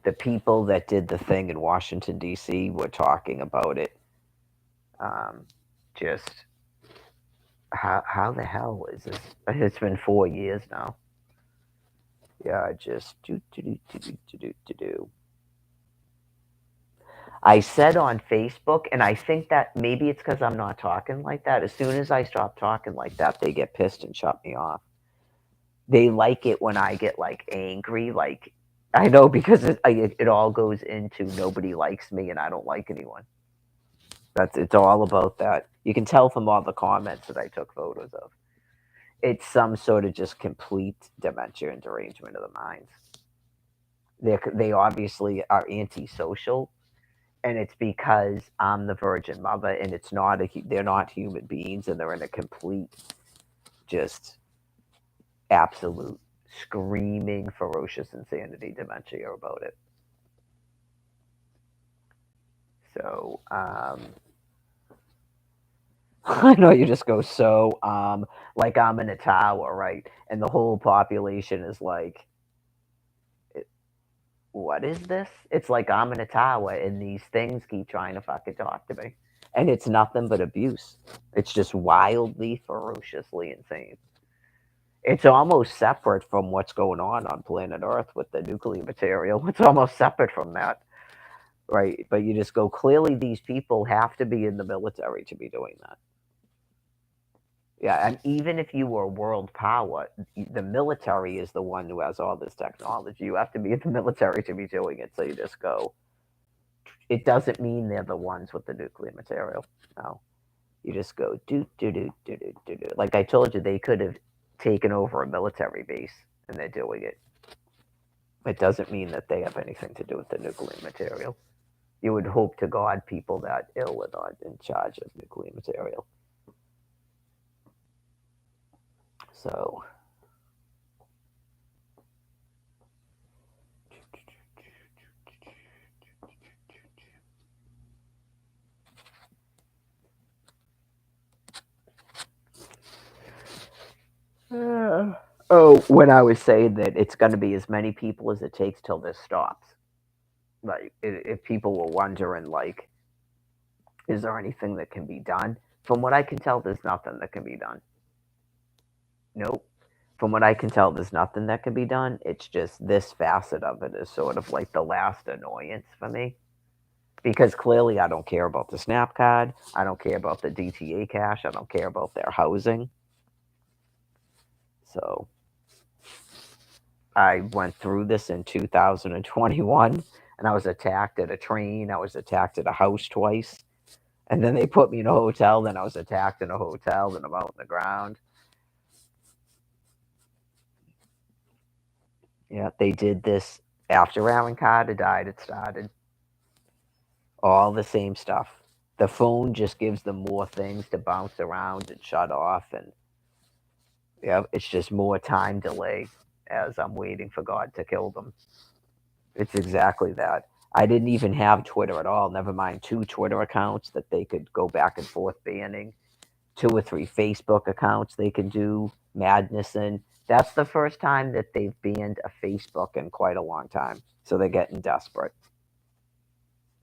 The people that did the thing in Washington, D.C. were talking about it. Um, just how the hell is this? It's been 4 years now. Yeah, just do. I said on Facebook, and I think that maybe it's because I'm not talking like that. As soon as I stop talking like that, they get pissed and shut me off. They like it when I get like angry, like I know, because it all goes into nobody likes me and I don't like anyone. It's all about that. You can tell from all the comments that I took photos of. It's some sort of just complete dementia and derangement of the minds. They obviously are antisocial, and it's because I'm the Virgin Mother, and it's not they're not human beings, and they're in a complete, just absolute screaming ferocious insanity dementia about it. So I know, you just go, so like I'm in a tower, right? And the whole population is like, what is this? It's like I'm in a tower and these things keep trying to fucking talk to me. And it's nothing but abuse. It's just wildly, ferociously insane. It's almost separate from what's going on planet Earth with the nuclear material. It's almost separate from that, right? But you just go, clearly these people have to be in the military to be doing that. Yeah, and even if you were world power, the military is the one who has all this technology. You have to be in the military to be doing it. So you just go, it doesn't mean they're the ones with the nuclear material. No, you just go do. Like I told you, they could have taken over a military base, and they're doing it. It doesn't mean that they have anything to do with the nuclear material. You would hope to God people that ill are not in charge of nuclear material. So oh, when I was saying that it's going to be as many people as it takes till this stops. Like, if people were wondering, like, Is there anything that can be done? From what I can tell, there's nothing that can be done. Nope. From what I can tell, there's nothing that can be done. It's just this facet of it is sort of like the last annoyance for me. Because clearly I don't care about the SNAP card. I don't care about the DTA cash. I don't care about their housing. So I went through this in 2021 and I was attacked at a train. I was attacked at a house twice. And then they put me in a hotel. Then I was attacked in a hotel. Then I'm out on the ground. Yeah, they did this after Aaron Carter died. It started all the same stuff. The phone just gives them more things to bounce around and shut off, and yeah, it's just more time delay as I'm waiting for God to kill them. It's exactly that. I didn't even have Twitter at all. Never mind two Twitter accounts that they could go back and forth banning, two or three Facebook accounts they can do madness in. That's the first time that they've banned a Facebook in quite a long time. So they're getting desperate.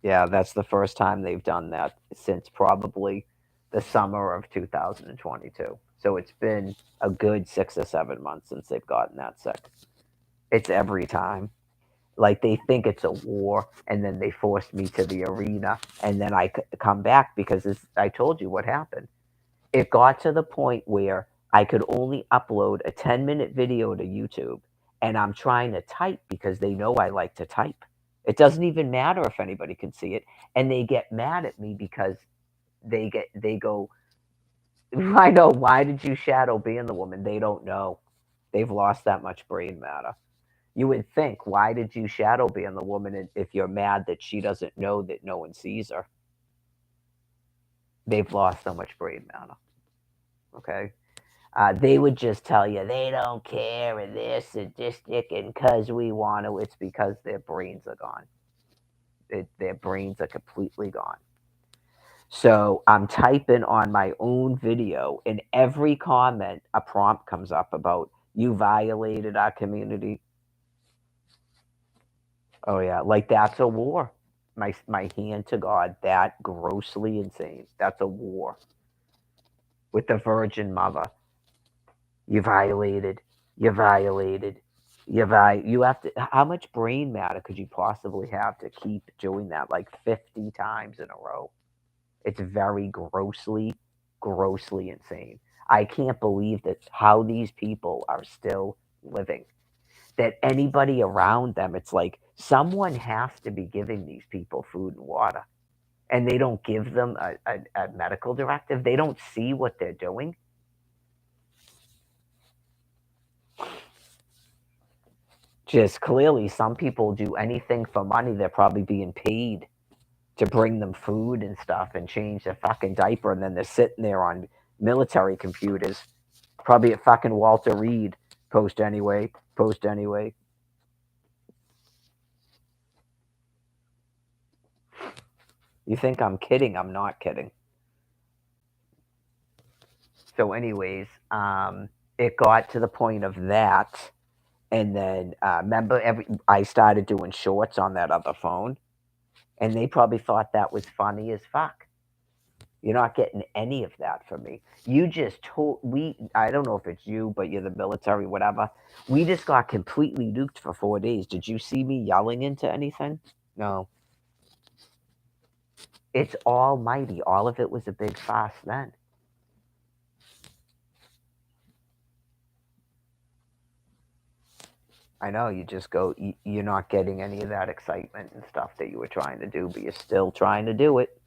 Yeah, that's the first time they've done that since probably the summer of 2022. So it's been a good 6 or 7 months since they've gotten that sick. It's every time. Like they think it's a war, and then they force me to the arena, and then I come back because I told you what happened. It got to the point where I could only upload a 10-minute video to YouTube, and I'm trying to type because they know I like to type. It doesn't even matter if anybody can see it, and they get mad at me because they go, I know, why did you shadow ban the woman? They don't know. They've lost that much brain matter. You would think, why did you shadow ban the woman if you're mad that she doesn't know that no one sees her? They've lost so much brain matter. Okay. They would just tell you they don't care and they're sadistic and because we want to. It's because their brains are gone. Their brains are completely gone. So I'm typing on my own video, and every comment, a prompt comes up about you violated our community. Oh yeah, like that's a war. My hand to God, that grossly insane. That's a war with the Virgin Mother. You violated. You violated. You have to. How much brain matter could you possibly have to keep doing that like 50 times in a row? It's very grossly insane. I can't believe that how these people are still living. That anybody around them, it's like someone has to be giving these people food and water, and they don't give them a medical directive. They don't see what they're doing. Just clearly, some people do anything for money. They're probably being paid to bring them food and stuff and change their fucking diaper, and then they're sitting there on military computers, probably at fucking Walter Reed. Post anyway. Post anyway. You think I'm kidding? I'm not kidding. So, anyways, it got to the point of that, and then remember, I started doing shorts on that other phone, and they probably thought that was funny as fuck. You're not getting any of that from me. You just told we. I don't know if it's you, but you're the military, whatever. We just got completely nuked for 4 days. Did you see me yelling into anything? No. It's almighty. All of it was a big fuss then. I know you just go. You're not getting any of that excitement and stuff that you were trying to do, but you're still trying to do it.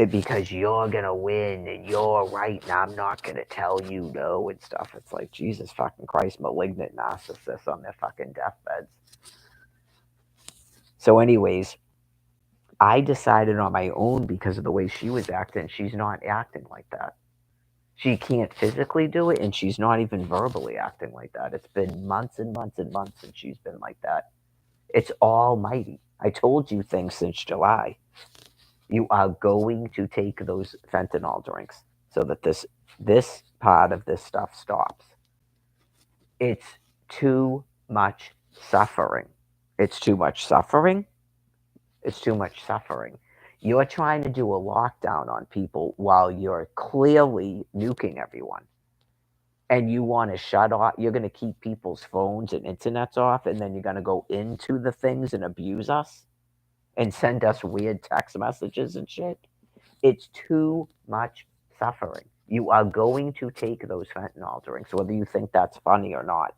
Because you're gonna win and you're right, and I'm not gonna tell you no and stuff. It's like Jesus fucking Christ, malignant narcissists on their fucking deathbeds. So, anyways, I decided on my own because of the way she was acting. She's not acting like that. She can't physically do it, and she's not even verbally acting like that. It's been months and months and months since she's been like that. It's almighty. I told you things since July. You are going to take those fentanyl drinks so that this part of this stuff stops. It's too much suffering. It's too much suffering. It's too much suffering. You're trying to do a lockdown on people while you're clearly nuking everyone. And you want to shut off, you're going to keep people's phones and internets off, and then you're going to go into the things and abuse us and send us weird text messages and shit. It's too much suffering. You are going to take those fentanyl drinks, whether you think that's funny or not.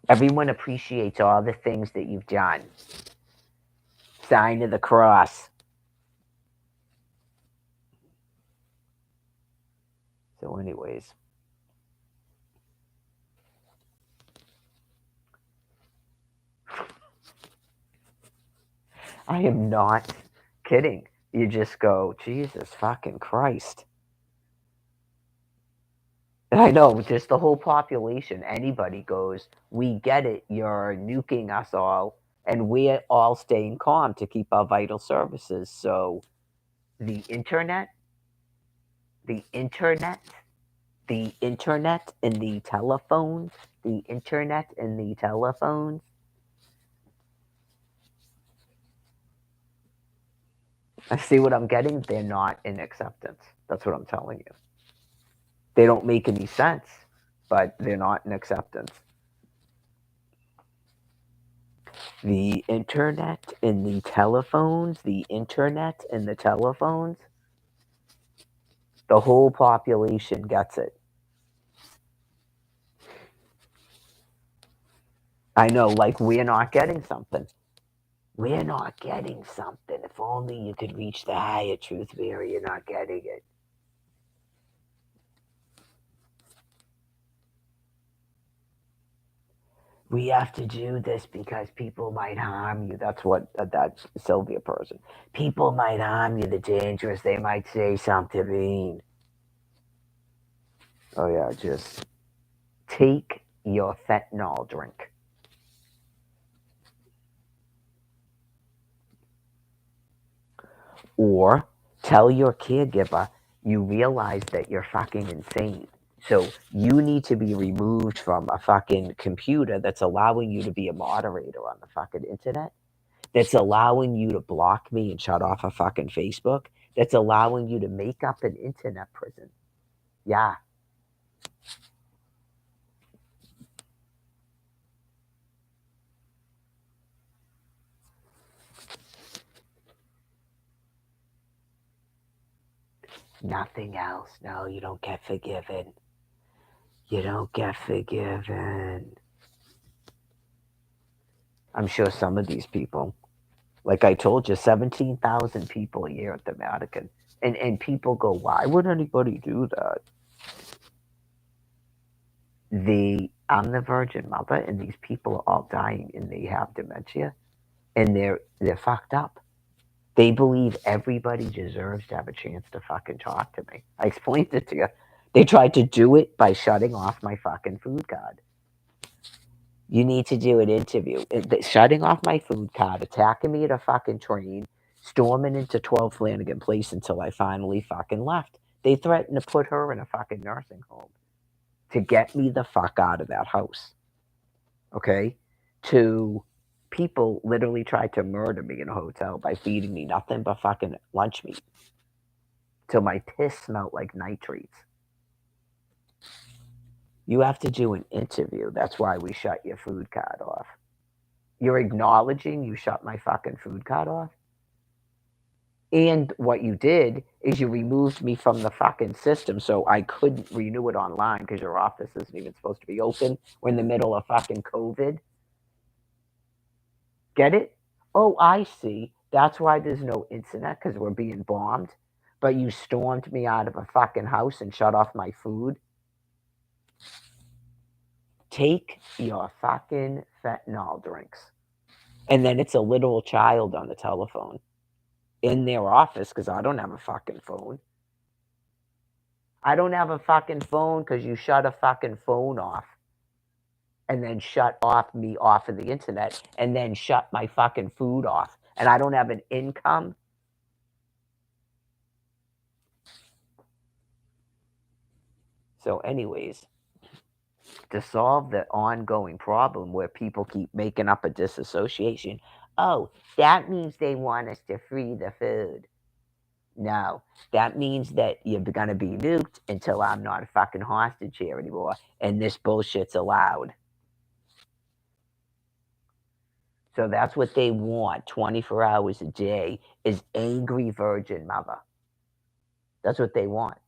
Everyone appreciates all the things that you've done. Sign of the cross. So, anyways. I am not kidding. You just go, Jesus fucking Christ. I know, just the whole population, anybody goes, we get it, you're nuking us all, and we're all staying calm to keep our vital services. So the internet, the internet, the internet and the telephones, the internet and the telephones. I see what I'm getting. They're not in acceptance. That's what I'm telling you. They don't make any sense, but they're not in acceptance. The internet and the telephones, the internet and the telephones, the whole population gets it. I know, like, we're not getting something. We're not getting something. If only you could reach the higher truth, Mary, you're not getting it. We have to do this because people might harm you. That's what that Sylvia person. People might harm you. They're dangerous. They might say something mean. Oh yeah, just take your fentanyl drink. Or tell your caregiver you realize that you're fucking insane. So you need to be removed from a fucking computer that's allowing you to be a moderator on the fucking internet, that's allowing you to block me and shut off a fucking Facebook, that's allowing you to make up an internet prison. Yeah. Nothing else. No, you don't get forgiven. You don't get forgiven. I'm sure some of these people, like I told you, 17,000 people a year at the Vatican. And people go, why would anybody do that? I'm the Virgin Mother, and these people are all dying, and they have dementia, and they're fucked up. They believe everybody deserves to have a chance to fucking talk to me. I explained it to you. They tried to do it by shutting off my fucking food card. You need to do an interview. Shutting off my food card, attacking me at a fucking train, storming into 12 Flanagan Place until I finally fucking left. They threatened to put her in a fucking nursing home to get me the fuck out of that house. Okay? To people literally tried to murder me in a hotel by feeding me nothing but fucking lunch meat till my piss smelled like nitrates. You have to do an interview. That's why we shut your food card off. You're acknowledging you shut my fucking food card off? And what you did is you removed me from the fucking system so I couldn't renew it online because your office isn't even supposed to be open. We're in the middle of fucking COVID. Get it? Oh, I see. That's why there's no internet because we're being bombed. But you stormed me out of a fucking house and shut off my food. Take your fucking fentanyl drinks. And then it's a literal child on the telephone in their office because I don't have a fucking phone. I don't have a fucking phone because you shut a fucking phone off and then shut off me off of the internet and then shut my fucking food off. And I don't have an income. So, anyways, to solve the ongoing problem where people keep making up a disassociation, Oh, that means they want us to free the food. No, that means that you're going to be nuked until I'm not a fucking hostage here anymore, and this bullshit's allowed. So that's what they want 24 hours a day is angry virgin mother. That's what they want.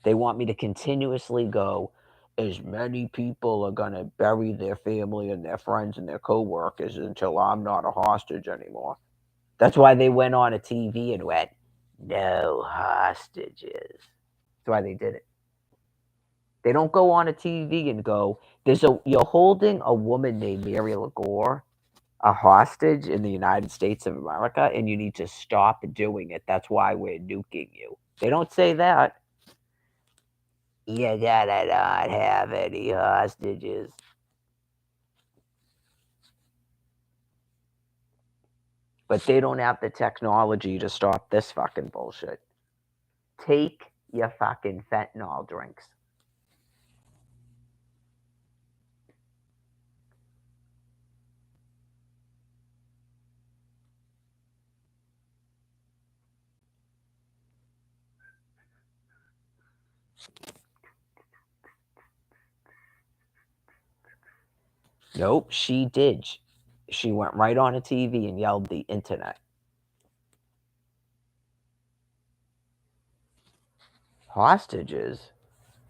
They want me to continuously go, as many people are going to bury their family and their friends and their coworkers until I'm not a hostage anymore. That's why they went on a TV and went, no hostages. That's why they did it. They don't go on a TV and go, you're holding a woman named Mariel Gore a hostage in the United States of America, and you need to stop doing it. That's why we're nuking you. They don't say that. You gotta not have any hostages. But they don't have the technology to stop this fucking bullshit. Take your fucking fentanyl drinks. Nope, she did. She went right on a TV and yelled the internet. Hostages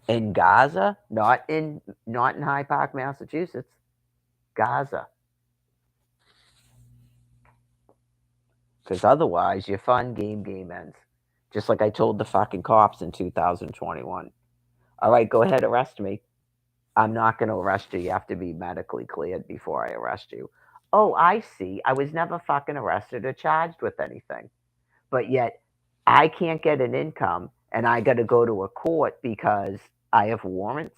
in Gaza, not in Hyde Park, Massachusetts. Gaza. Because otherwise, your fun game ends. Just like I told the fucking cops in 2021. All right, go ahead, arrest me. I'm not going to arrest you. You have to be medically cleared before I arrest you. Oh, I see. I was never fucking arrested or charged with anything. But yet, I can't get an income and I got to go to a court because I have warrants.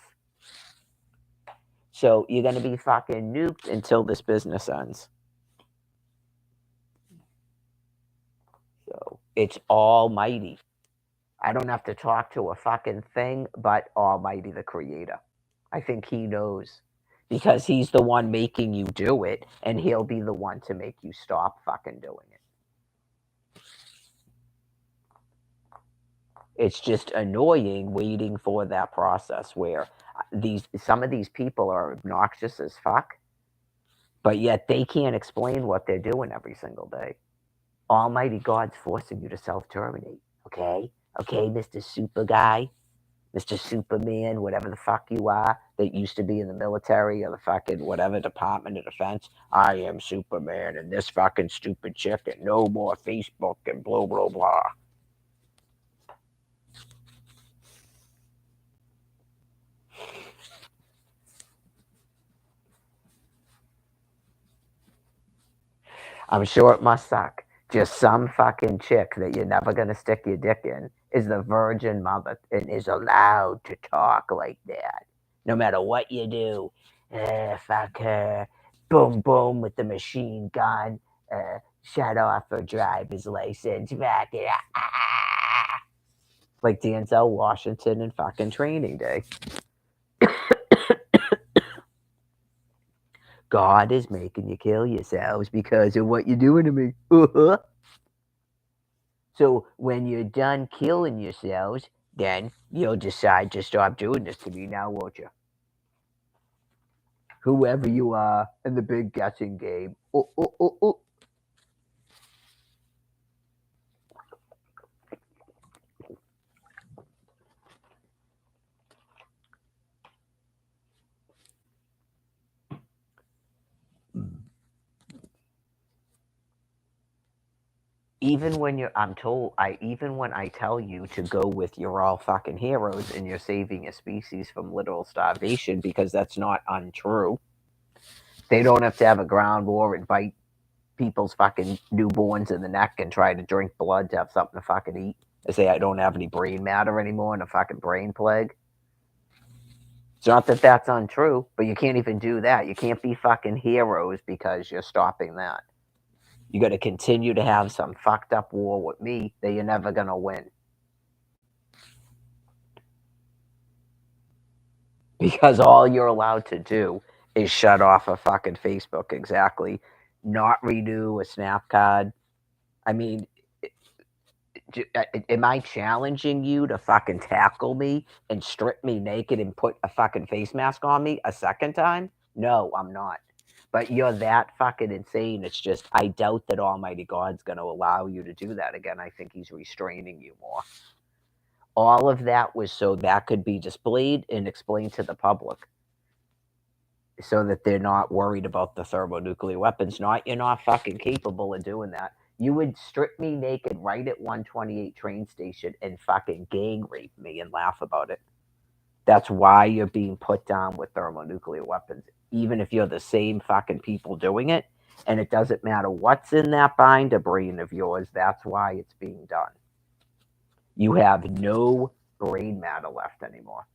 So you're going to be fucking nuked until this business ends. So it's almighty. I don't have to talk to a fucking thing but Almighty the Creator. I think He knows because He's the one making you do it, and He'll be the one to make you stop fucking doing it. It's just annoying waiting for that process where some of these people are obnoxious as fuck, but yet they can't explain what they're doing every single day. Almighty God's forcing you to self-terminate, okay? Okay, Mr. Super Guy, Mr. Superman, whatever the fuck you are, that used to be in the military or the fucking whatever Department of Defense. I am Superman and this fucking stupid chick and no more Facebook and blah, blah, blah. I'm sure it must suck. Just some fucking chick that you're never gonna stick your dick in is the virgin mother and is allowed to talk like that. No matter what you do. Fuck her. Boom, boom with the machine gun. Shut off her driver's license. Fuck it. Like Denzel Washington in fucking Training Day. God is making you kill yourselves because of what you're doing to me. So when you're done killing yourselves, then you'll decide to stop doing this to me now, won't you? Whoever you are in the big guessing game. Oh, oh, oh, oh. Even when even when I tell you to go with you're all fucking heroes and you're saving a species from literal starvation because that's not untrue. They don't have to have a ground war and bite people's fucking newborns in the neck and try to drink blood to have something to fucking eat. They say I don't have any brain matter anymore and a fucking brain plague. It's not that that's untrue, but you can't even do that. You can't be fucking heroes because you're stopping that. You got to continue to have some fucked up war with me that you're never going to win. Because all you're allowed to do is shut off a fucking Facebook, exactly. not renew a Snap card. I mean, am I challenging you to fucking tackle me and strip me naked and put a fucking face mask on me a second time? No, I'm not. But you're that fucking insane. It's just, I doubt that Almighty God's going to allow you to do that again. I think he's restraining you more. All of that was so that could be displayed and explained to the public so that they're not worried about the thermonuclear weapons. Not you're not fucking capable of doing that. You would strip me naked right at 128 train station and fucking gang rape me and laugh about it. That's why you're being put down with thermonuclear weapons, even if you're the same fucking people doing it. And it doesn't matter what's in that binder brain of yours, that's why it's being done. You have no brain matter left anymore.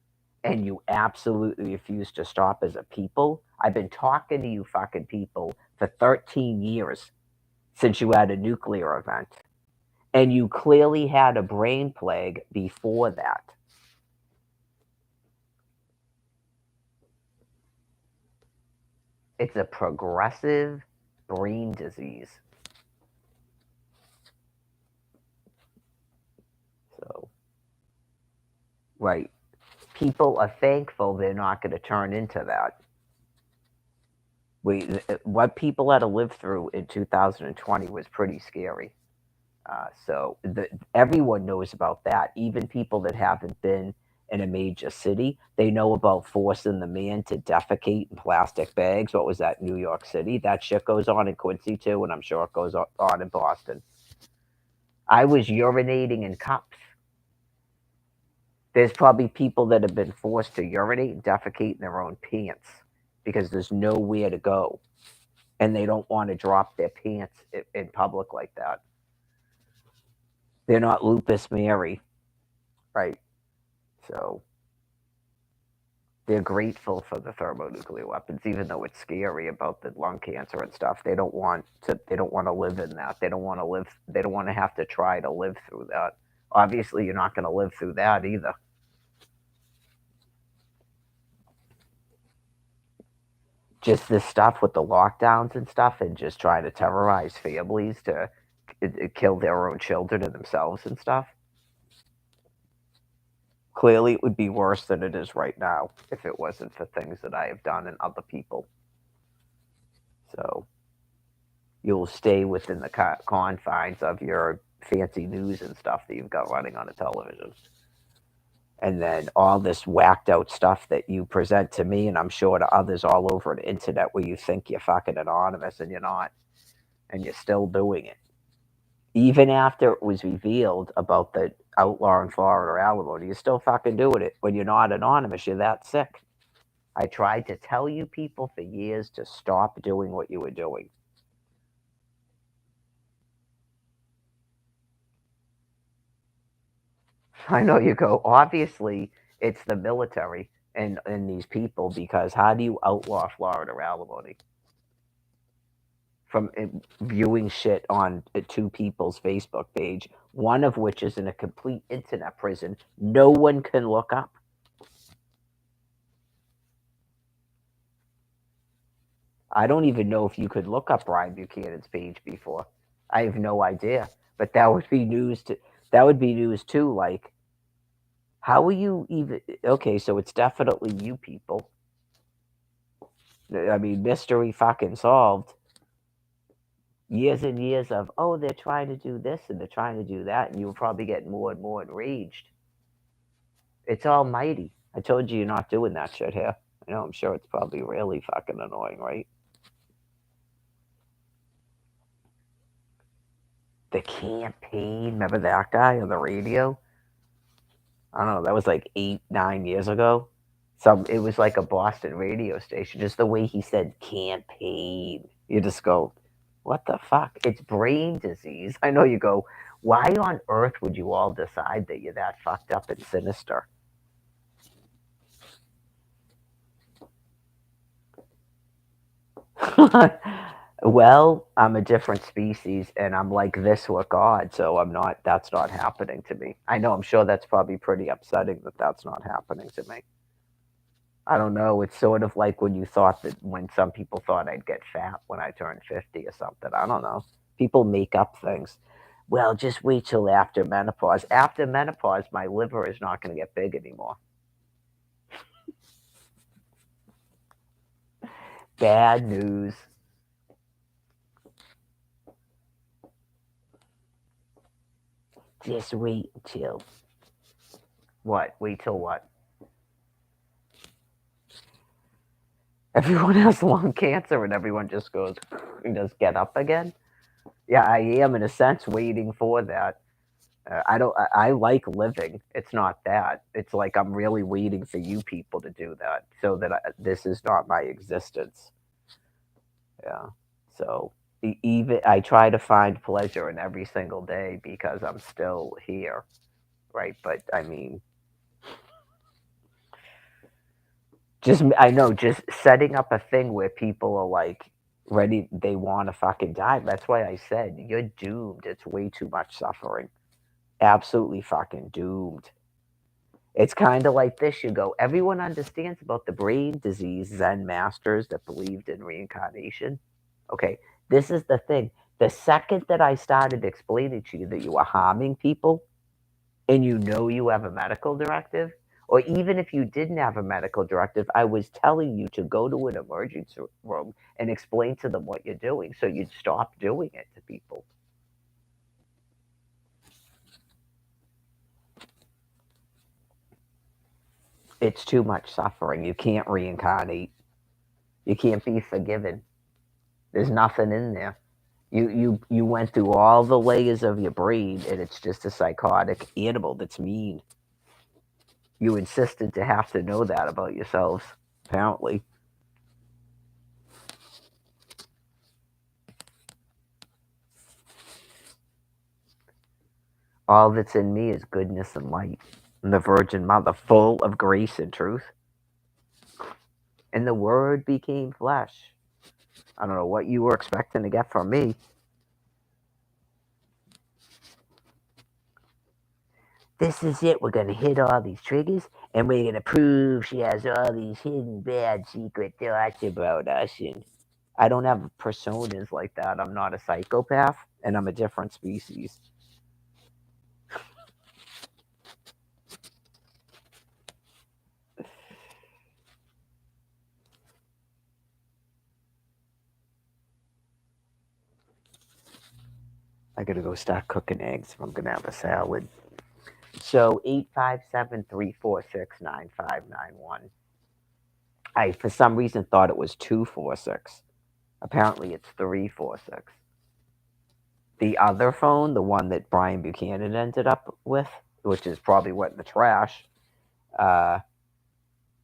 And you absolutely refuse to stop as a people. I've been talking to you fucking people for 13 years since you had a nuclear event. And you clearly had a brain plague before that. It's a progressive brain disease. So, right. People are thankful they're not going to turn into that. What people had to live through in 2020 was pretty scary. Everyone knows about that. Even people that haven't been in a major city, they know about forcing the man to defecate in plastic bags. What was that, New York City? That shit goes on in Quincy too, and I'm sure it goes on in Boston. I was urinating in cups. There's probably people that have been forced to urinate and defecate in their own pants because there's nowhere to go. And they don't want to drop their pants in public like that. They're not Lupus Mary, right? So they're grateful for the thermonuclear weapons, even though it's scary about the lung cancer and stuff. They don't want to. They don't want to live in that. They don't want to live. They don't want to have to try to live through that. Obviously, you're not going to live through that either. Just this stuff with the lockdowns and stuff, and just trying to terrorize families to kill their own children and themselves and stuff. Clearly, it would be worse than it is right now if it wasn't for things that I have done and other people. So you'll stay within the confines of your fancy news and stuff that you've got running on a television. And then all this whacked out stuff that you present to me, and I'm sure to others all over the internet, where you think you're fucking anonymous and you're not, and you're still doing it. Even after it was revealed about the outlaw in Florida alimony, you're still fucking doing it. When you're not anonymous, you're that sick. I tried to tell you people for years to stop doing what you were doing. I know you go, obviously, it's the military and these people, because how do you outlaw Florida alimony? From viewing shit on two people's Facebook page, one of which is in a complete internet prison, no one can look up. I don't even know if you could look up Brian Buchanan's page before. I have no idea. But that would be news to that would be news too. Like, how are you even okay? So it's definitely you people. I mean, mystery fucking solved. Years and years of, oh, they're trying to do this and they're trying to do that, and you were probably getting more and more enraged. It's almighty. I told you you're not doing that shit here. I know, I'm sure it's probably really fucking annoying, right? The campaign, remember that guy on the radio? I don't know, that was like 8, 9 years ago. It was like a Boston radio station. Just the way he said campaign, you just go, what the fuck? It's brain disease. I know you go, why on earth would you all decide that you're that fucked up and sinister? Well, I'm a different species and I'm like this with God, so that's not happening to me. I know, I'm sure that's probably pretty upsetting that that's not happening to me. I don't know. It's sort of like when you thought that when some people thought I'd get fat when I turned 50 or something. I don't know. People make up things. Well, just wait till after menopause. After menopause, my liver is not going to get big anymore. Bad news. Just wait until what? Wait till what? Everyone has lung cancer and everyone just goes and just get up again. Yeah, I am in a sense waiting for that. I don't. I like living. It's not that. It's like I'm really waiting for you people to do that, so that this is not my existence. Yeah. So even I try to find pleasure in every single day because I'm still here, right? But I mean, just I know just setting up a thing where people are like ready, they want to fucking die. That's why I said you're doomed. It's way too much suffering. Absolutely fucking doomed. It's kind of like this. You go, everyone understands about the brain disease Zen masters that believed in reincarnation. Okay, this is the thing. The second that I started explaining to you that you were harming people and you know you have a medical directive, or even if you didn't have a medical directive, I was telling you to go to an emergency room and explain to them what you're doing so you'd stop doing it to people. It's too much suffering. You can't reincarnate. You can't be forgiven. There's nothing in there. You went through all the layers of your brain, and it's just a psychotic animal that's mean. You insisted to have to know that about yourselves, apparently. All that's in me is goodness and light. And the Virgin Mother, full of grace and truth. And the Word became flesh. I don't know what you were expecting to get from me. This is it. We're going to hit all these triggers, and we're going to prove she has all these hidden bad secret thoughts about us. And I don't have personas like that. I'm not a psychopath, and I'm a different species. I gotta go start cooking eggs if I'm gonna have a salad. So 857-346-9591. I for some reason thought it was 246. Apparently it's 346. The other phone, the one that Brian Buchanan ended up with, which is probably what in the trash, uh,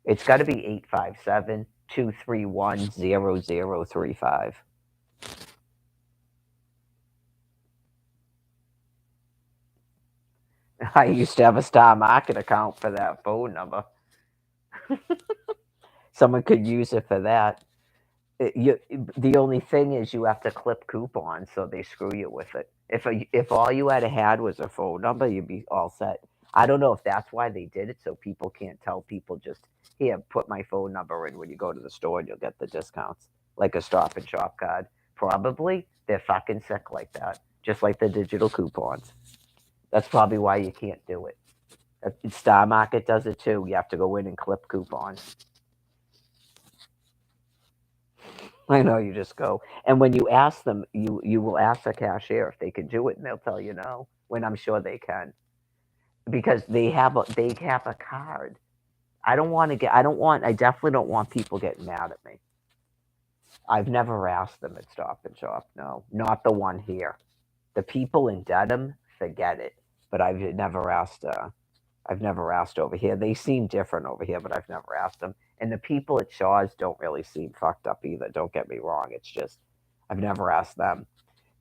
it's got to be 857-231-0035. I used to have a Star Market account for that phone number. Someone could use it for that. The only thing is you have to clip coupons, so they screw you with it. If all you had was a phone number, you'd be all set. I don't know if that's why they did it, so people can't tell people just here, put my phone number in when you go to the store and you'll get the discounts, like a Stop and Shop card. Probably they're fucking sick like that, just like the digital coupons. That's probably why you can't do it. Star Market does it too. You have to go in and clip coupons. I know you just go, and when you ask them, you will ask the cashier if they can do it, and they'll tell you no. When I'm sure they can, because they have a card. I don't want to get. I don't want. I definitely don't want people getting mad at me. I've never asked them at Stop and Shop. No, not the one here. The people in Dedham, forget it. But I've never asked. I've never asked over here. They seem different over here, but I've never asked them. And the people at Shaw's don't really seem fucked up either. Don't get me wrong. It's just I've never asked them.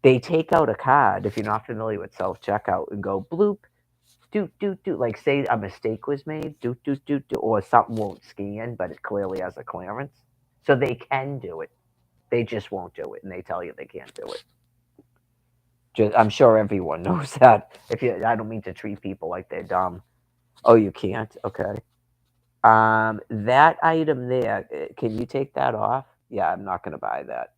They take out a card if you're not familiar with self checkout and go bloop, doot doot doot. Like say a mistake was made, doot doot doot doot, or something won't scan, but it clearly has a clearance. So they can do it. They just won't do it, and they tell you they can't do it. I'm sure everyone knows that. If you, I don't mean to treat people like they're dumb. Oh, you can't? Okay. That item there, can you take that off? Yeah, I'm not gonna buy that.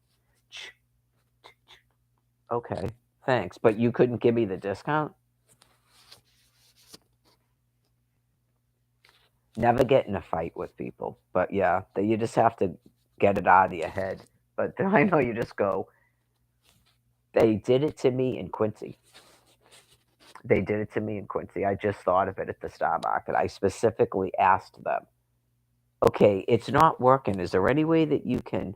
Okay, thanks, but you couldn't give me the discount? Never get in a fight with people, but yeah, you just have to get it out of your head. But then I know you just go, they did it to me in Quincy. They did it to me in Quincy. I just thought of it at the Star Market. I specifically asked them, okay, it's not working. Is there any way that you can,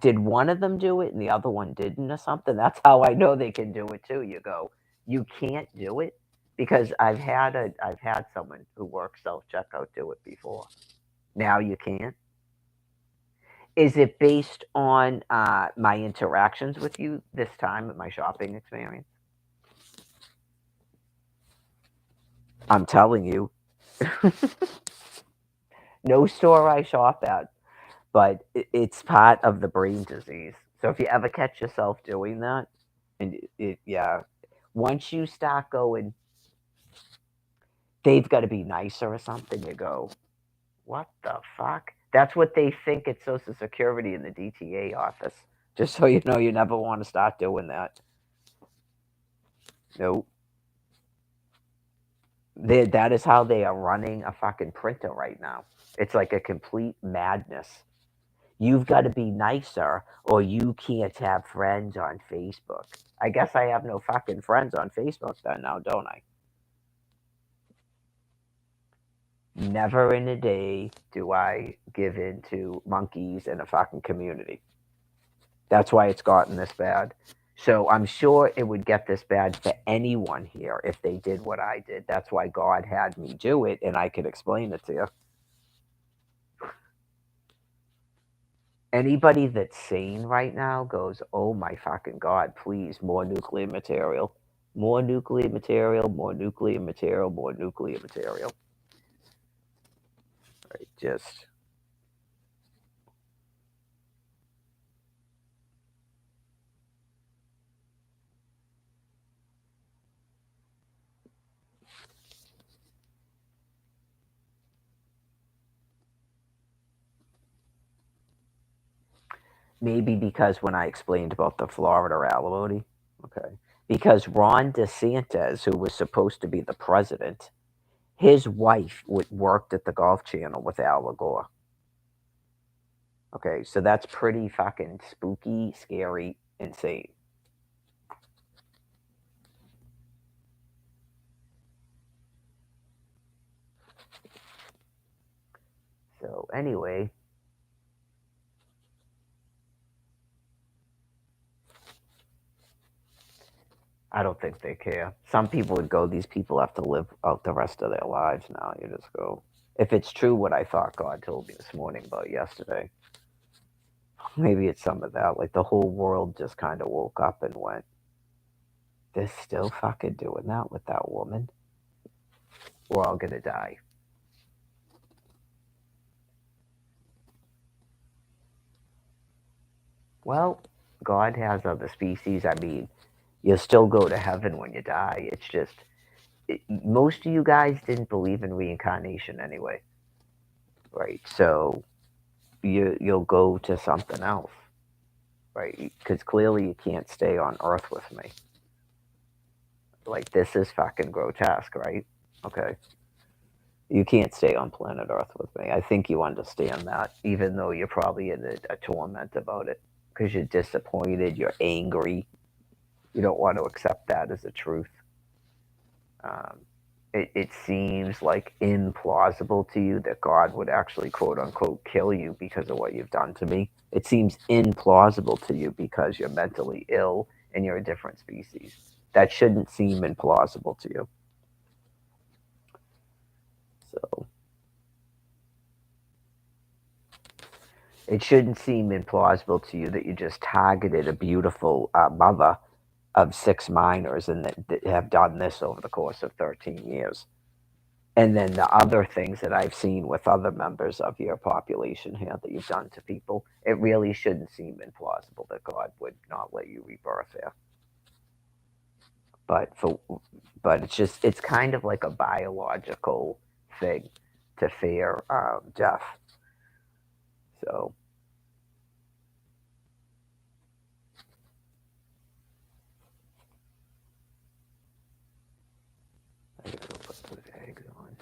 did one of them do it and the other one didn't or something? That's how I know they can do it too. You go, you can't do it because I've had someone who works self checkout do it before. Now you can't. Is it based on my interactions with you this time at my shopping experience? I'm telling you, no store I shop at, but it's part of the brain disease. So if you ever catch yourself doing that, and yeah, once you start going, they've got to be nicer or something, you go, what the fuck? That's what they think at Social Security in the DTA office. Just so you know, you never want to start doing that. Nope. That is how they are running a fucking printer right now. It's like a complete madness. You've got to be nicer or you can't have friends on Facebook. I guess I have no fucking friends on Facebook then now, don't I? Never in a day do I give in to monkeys in a fucking community. That's why it's gotten this bad. So I'm sure it would get this bad for anyone here if they did what I did. That's why God had me do it, and I could explain it to you. Anybody that's sane right now goes, oh my fucking God, please, more nuclear material. More nuclear material, more nuclear material, more nuclear material. Right, just. Maybe because when I explained about the Florida alimony, okay, because Ron DeSantis, who was supposed to be the president, his wife worked at the Golf Channel with Al Gore. Okay, so that's pretty fucking spooky, scary, insane. So anyway, I don't think they care. Some people would go, these people have to live out the rest of their lives now. You just go, if it's true what I thought God told me this morning about yesterday, maybe it's some of that. Like the whole world just kind of woke up and went, they're still fucking doing that with that woman. We're all gonna die. Well, God has other species. I mean, you'll still go to heaven when you die. It's just, most of you guys didn't believe in reincarnation anyway, right? So you'll go to something else, right? Because clearly you can't stay on Earth with me. Like this is fucking grotesque, right? Okay, you can't stay on planet Earth with me. I think you understand that, even though you're probably in a torment about it because you're disappointed, you're angry, you don't want to accept that as a truth. Um, it seems like implausible to you that God would actually quote unquote kill you because of what you've done to me. It seems implausible to you because you're mentally ill and you're a different species. That shouldn't seem implausible to you. So it shouldn't seem implausible to you that you just targeted a beautiful mother of 6 minors and that have done this over the course of 13 years. And then the other things that I've seen with other members of your population here that you've done to people, it really shouldn't seem implausible that God would not let you rebirth there. But for, but it's just it's kind of like a biological thing. to fear death. So I gotta go put those eggs on.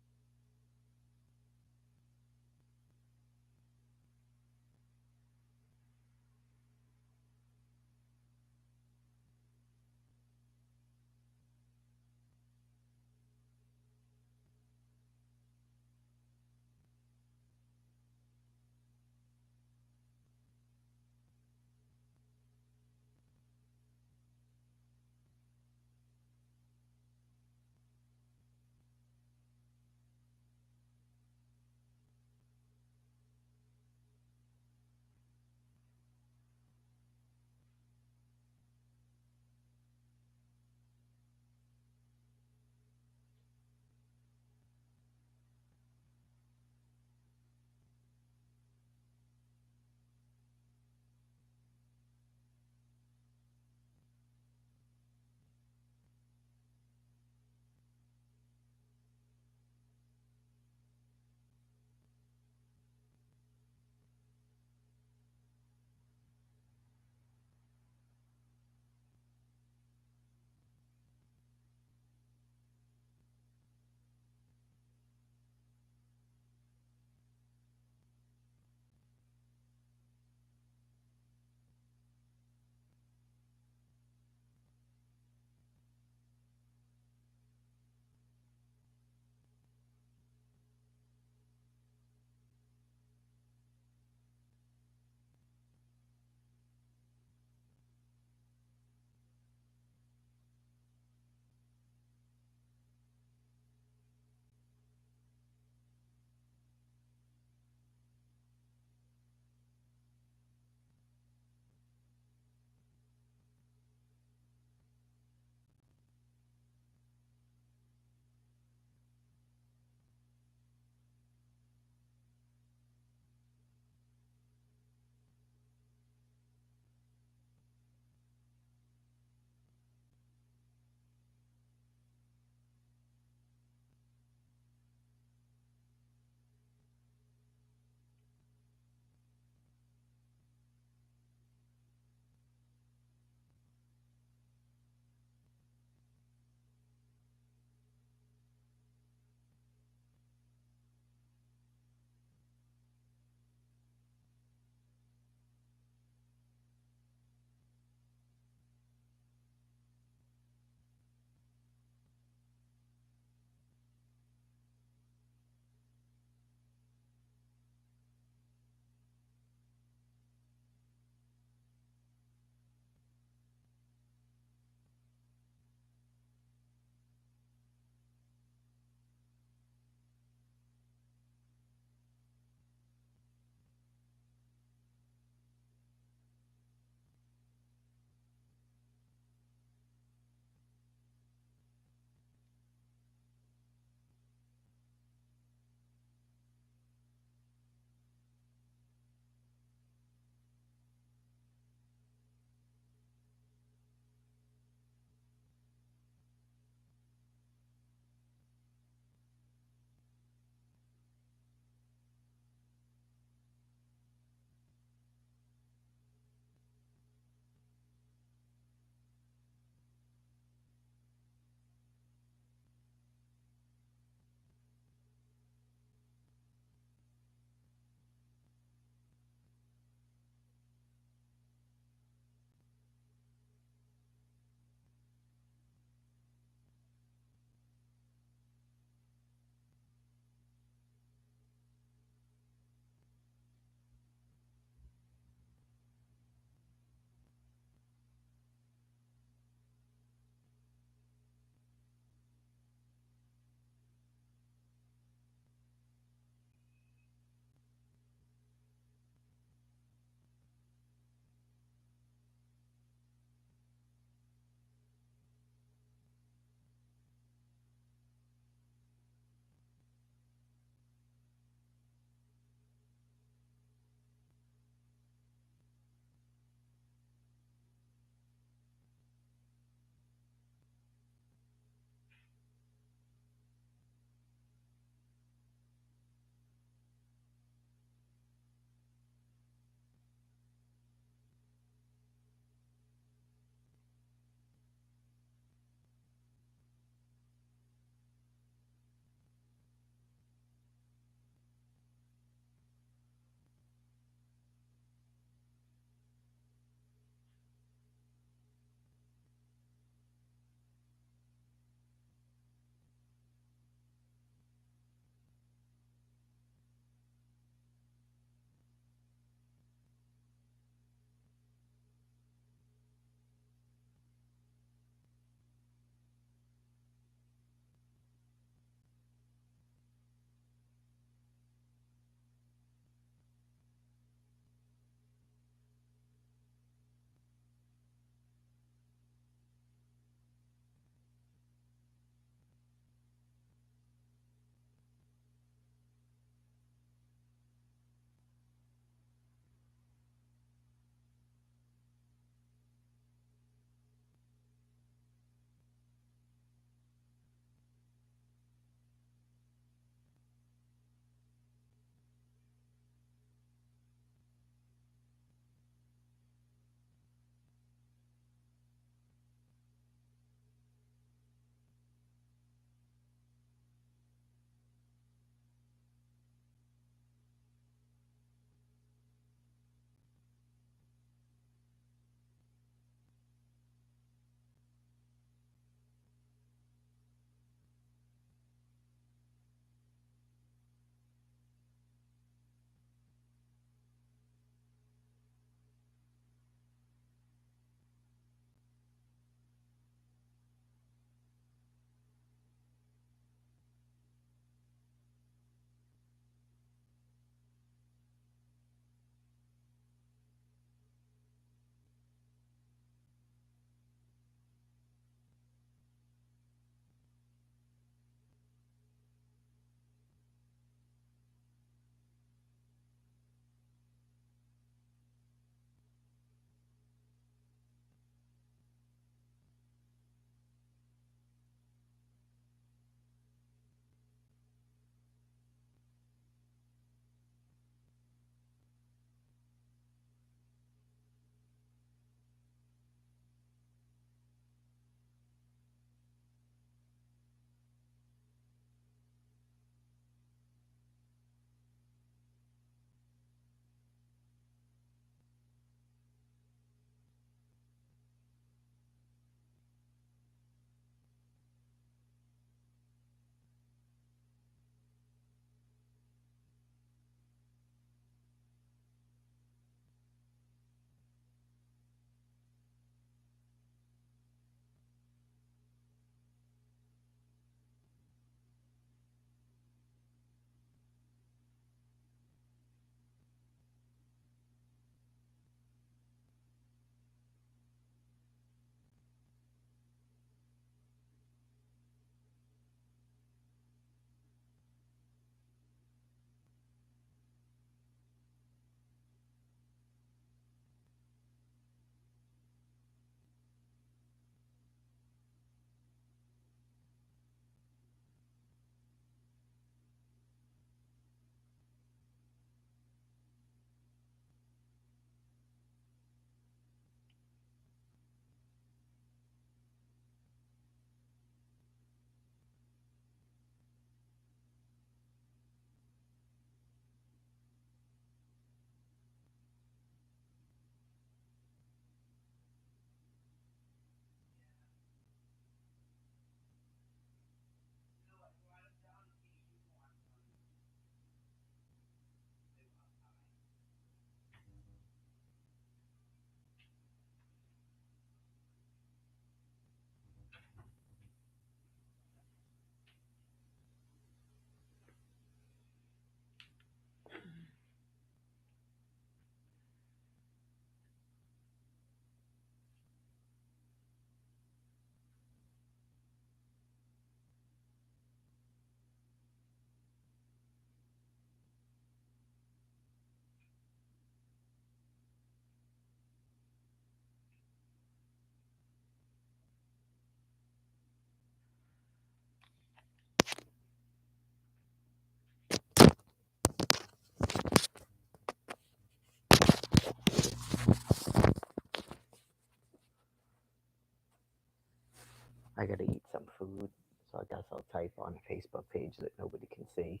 I gotta eat some food, so I guess I'll type on a Facebook page that nobody can see.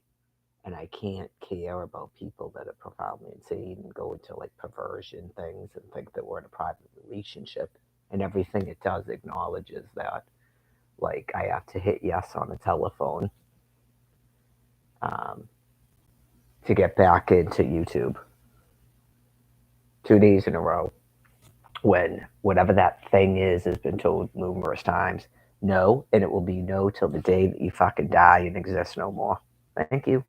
And I can't care about people that are profoundly insane and go into like perversion things and think that we're in a private relationship. And everything it does acknowledges that. Like I have to hit yes on a telephone um, to get back into YouTube 2 days in a row when whatever that thing is has been told numerous times no, and it will be no till the day that you fucking die and exist no more. Thank you.